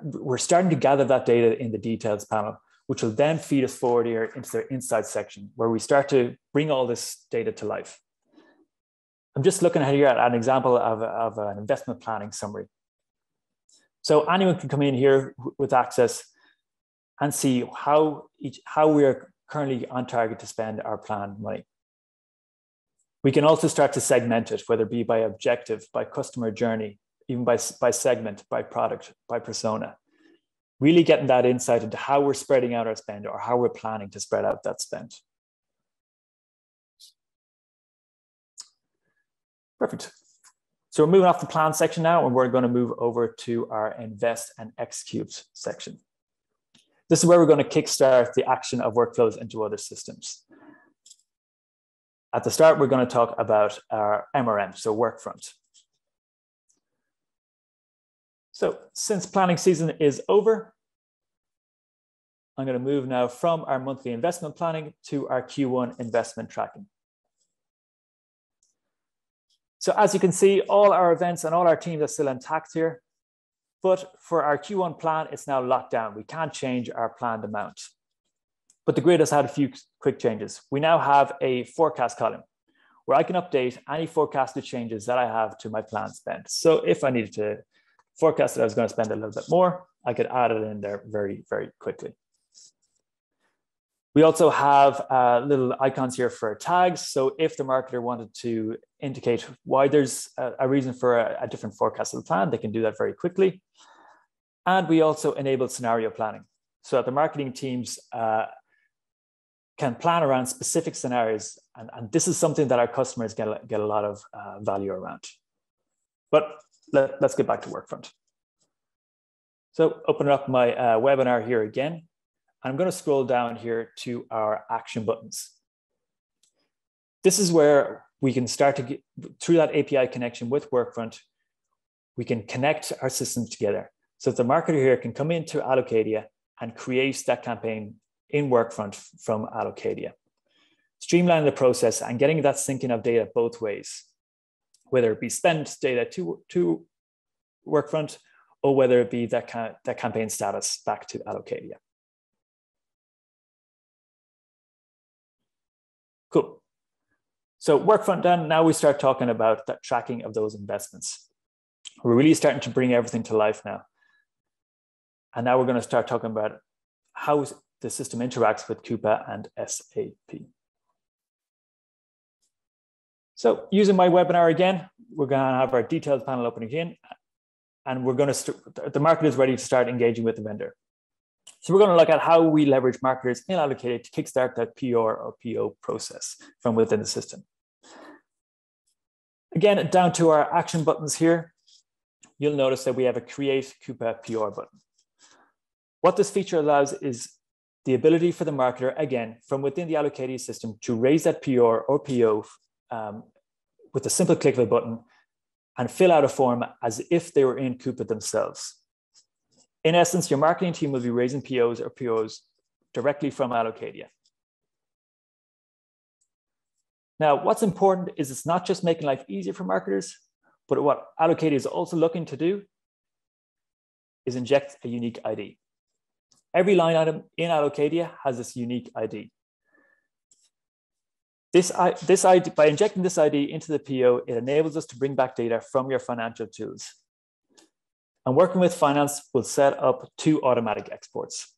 we're starting to gather that data in the details panel, which will then feed us forward here into the insights section, where we start to bring all this data to life. I'm just looking here at an example of an investment planning summary. So anyone can come in here with access and see how we are currently on target to spend our planned money. We can also start to segment it, whether it be by objective, by customer journey, even by segment, by product, by persona. Really getting that insight into how we're spreading out our spend or how we're planning to spread out that spend. Perfect. So we're moving off the plan section now, and we're going to move over to our invest and execute section. This is where we're going to kickstart the action of workflows into other systems. At the start, we're going to talk about our MRM, so Workfront. So since planning season is over, I'm going to move now from our monthly investment planning to our Q1 investment tracking. So as you can see, all our events and all our teams are still intact here. But for our Q1 plan, it's now locked down. We can't change our planned amount. But the grid has had a few quick changes. We now have a forecast column where I can update any forecasted changes that I have to my planned spend. So if I needed to forecast that I was going to spend a little bit more, I could add it in there very, very quickly. We also have little icons here for tags. So if the marketer wanted to indicate why there's a reason for a different forecasted plan, they can do that very quickly. And we also enable scenario planning so that the marketing teams can plan around specific scenarios. And this is something that our customers get a lot of value around. But let's get back to Workfront. So open up my webinar here again. I'm going to scroll down here to our action buttons. This is where we can start to get through that API connection with Workfront. We can connect our systems together. So the marketer here can come into Allocadia and create that campaign in Workfront from Allocadia. Streamlining the process and getting that syncing of data both ways, whether it be spend data to Workfront or whether it be that campaign status back to Allocadia. Cool. So Workfront done, now we start talking about that tracking of those investments. We're really starting to bring everything to life now. And now we're going to start talking about how the system interacts with Coupa and SAP. So using my webinar again, we're going to have our details panel open again, and we're going to the marketer is ready to start engaging with the vendor. So we're going to look at how we leverage marketers in Allocated to kickstart that PR or PO process from within the system. Again, down to our action buttons here, you'll notice that we have a Create Coupa PR button. What this feature allows is the ability for the marketer, again, from within the Allocated system to raise that PR or PO with a simple click of a button and fill out a form as if they were in Coupa themselves. In essence, your marketing team will be raising POs or POs directly from Allocadia. Now, what's important is it's not just making life easier for marketers, but what Allocadia is also looking to do is inject a unique ID. Every line item in Allocadia has this unique ID. This ID, by injecting this ID into the PO, it enables us to bring back data from your financial tools. And working with finance will set up 2 automatic exports.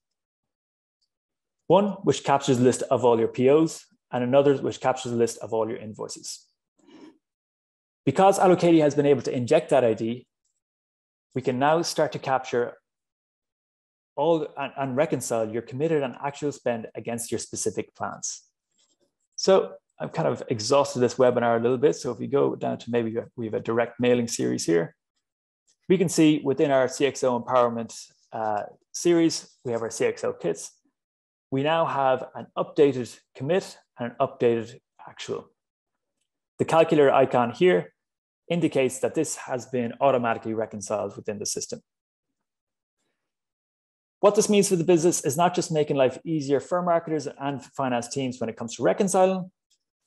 One, which captures a list of all your POs, and another, which captures a list of all your invoices. Because Allocadia has been able to inject that ID, we can now start to capture all and reconcile your committed and actual spend against your specific plans. So I've kind of exhausted this webinar a little bit. So if we go down to maybe we have a direct mailing series here, we can see within our CXO empowerment series, we have our CXO kits. We now have an updated commit and an updated actual. The calculator icon here indicates that this has been automatically reconciled within the system. What this means for the business is not just making life easier for marketers and finance teams when it comes to reconciling,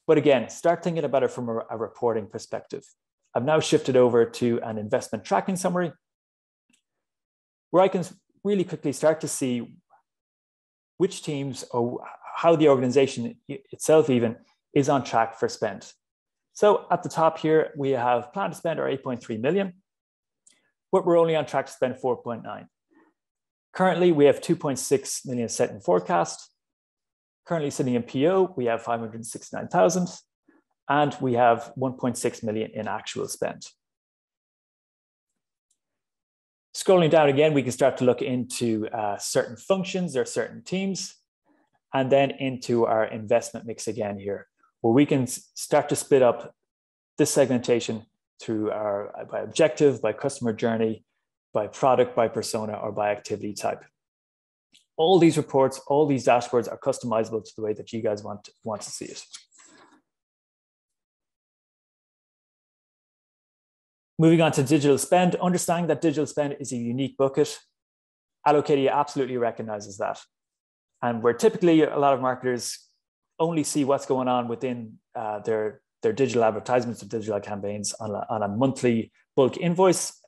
but again, start thinking about it from a reporting perspective. I've now shifted over to an investment tracking summary where I can really quickly start to see which teams or how the organization itself even is on track for spend. So at the top here, we have planned to spend our 8.3 million, but we're only on track to spend 4.9. Currently, we have 2.6 million set in forecast. Currently sitting in PO, we have 569,000, and we have 1.6 million in actual spend. Scrolling down again, we can start to look into certain functions or certain teams, and then into our investment mix again here, where we can start to split up this segmentation through by objective, by customer journey, by product, by persona, or by activity type. All these reports, all these dashboards are customizable to the way that you guys want to see it. Moving on to digital spend, understanding that digital spend is a unique bucket. Allocadia absolutely recognizes that. And where typically a lot of marketers only see what's going on within their digital advertisements or digital campaigns on a monthly bulk invoice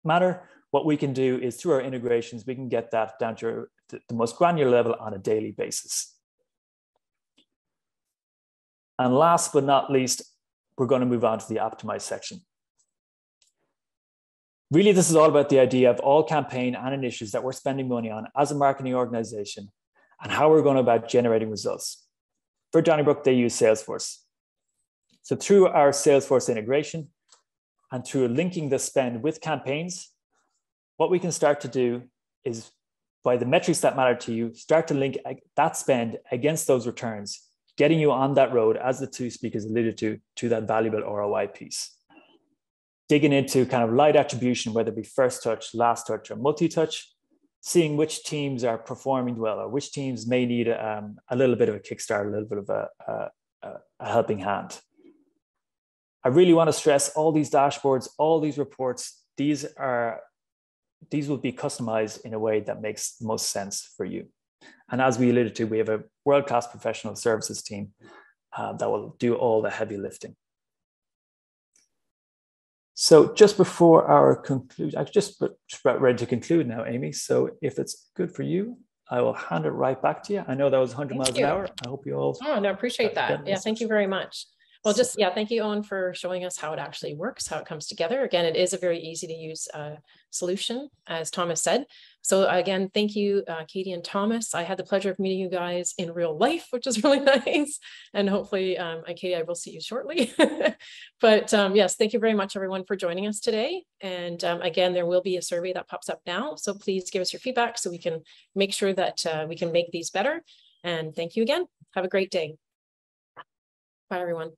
manner, what we can do is through our integrations, we can get that down to the most granular level on a daily basis. And last but not least, we're going to move on to the optimize section. Really, this is all about the idea of all campaign and initiatives that we're spending money on as a marketing organization and how we're going about generating results. For Donnybrook, they use Salesforce. So through our Salesforce integration and through linking the spend with campaigns, what we can start to do is, by the metrics that matter to you, start to link that spend against those returns, getting you on that road, as the two speakers alluded to that valuable ROI piece. Digging into kind of light attribution, whether it be first touch, last touch, or multi-touch, seeing which teams are performing well or which teams may need a little bit of a kickstart, a little bit of a helping hand. I really want to stress all these dashboards, all these reports, these will be customized in a way that makes the most sense for you. And as we alluded to, we have a world-class professional services team that will do all the heavy lifting. So just before our conclusion, I'm just about ready to conclude now, Amy. So if it's good for you, I will hand it right back to you. I know that was 100 miles an hour. I hope you all. Oh, no, appreciate that. Yeah, thank you very much. Well, just, yeah, thank you, Owen, for showing us how it actually works, how it comes together. Again, it is a very easy to use solution, as Thomas said. So again, thank you, Katie and Thomas. I had the pleasure of meeting you guys in real life, which is really nice. And hopefully, Katie, I will see you shortly. But yes, thank you very much, everyone, for joining us today. And again, there will be a survey that pops up now. So please give us your feedback so we can make sure that we can make these better. And thank you again. Have a great day. Bye, everyone.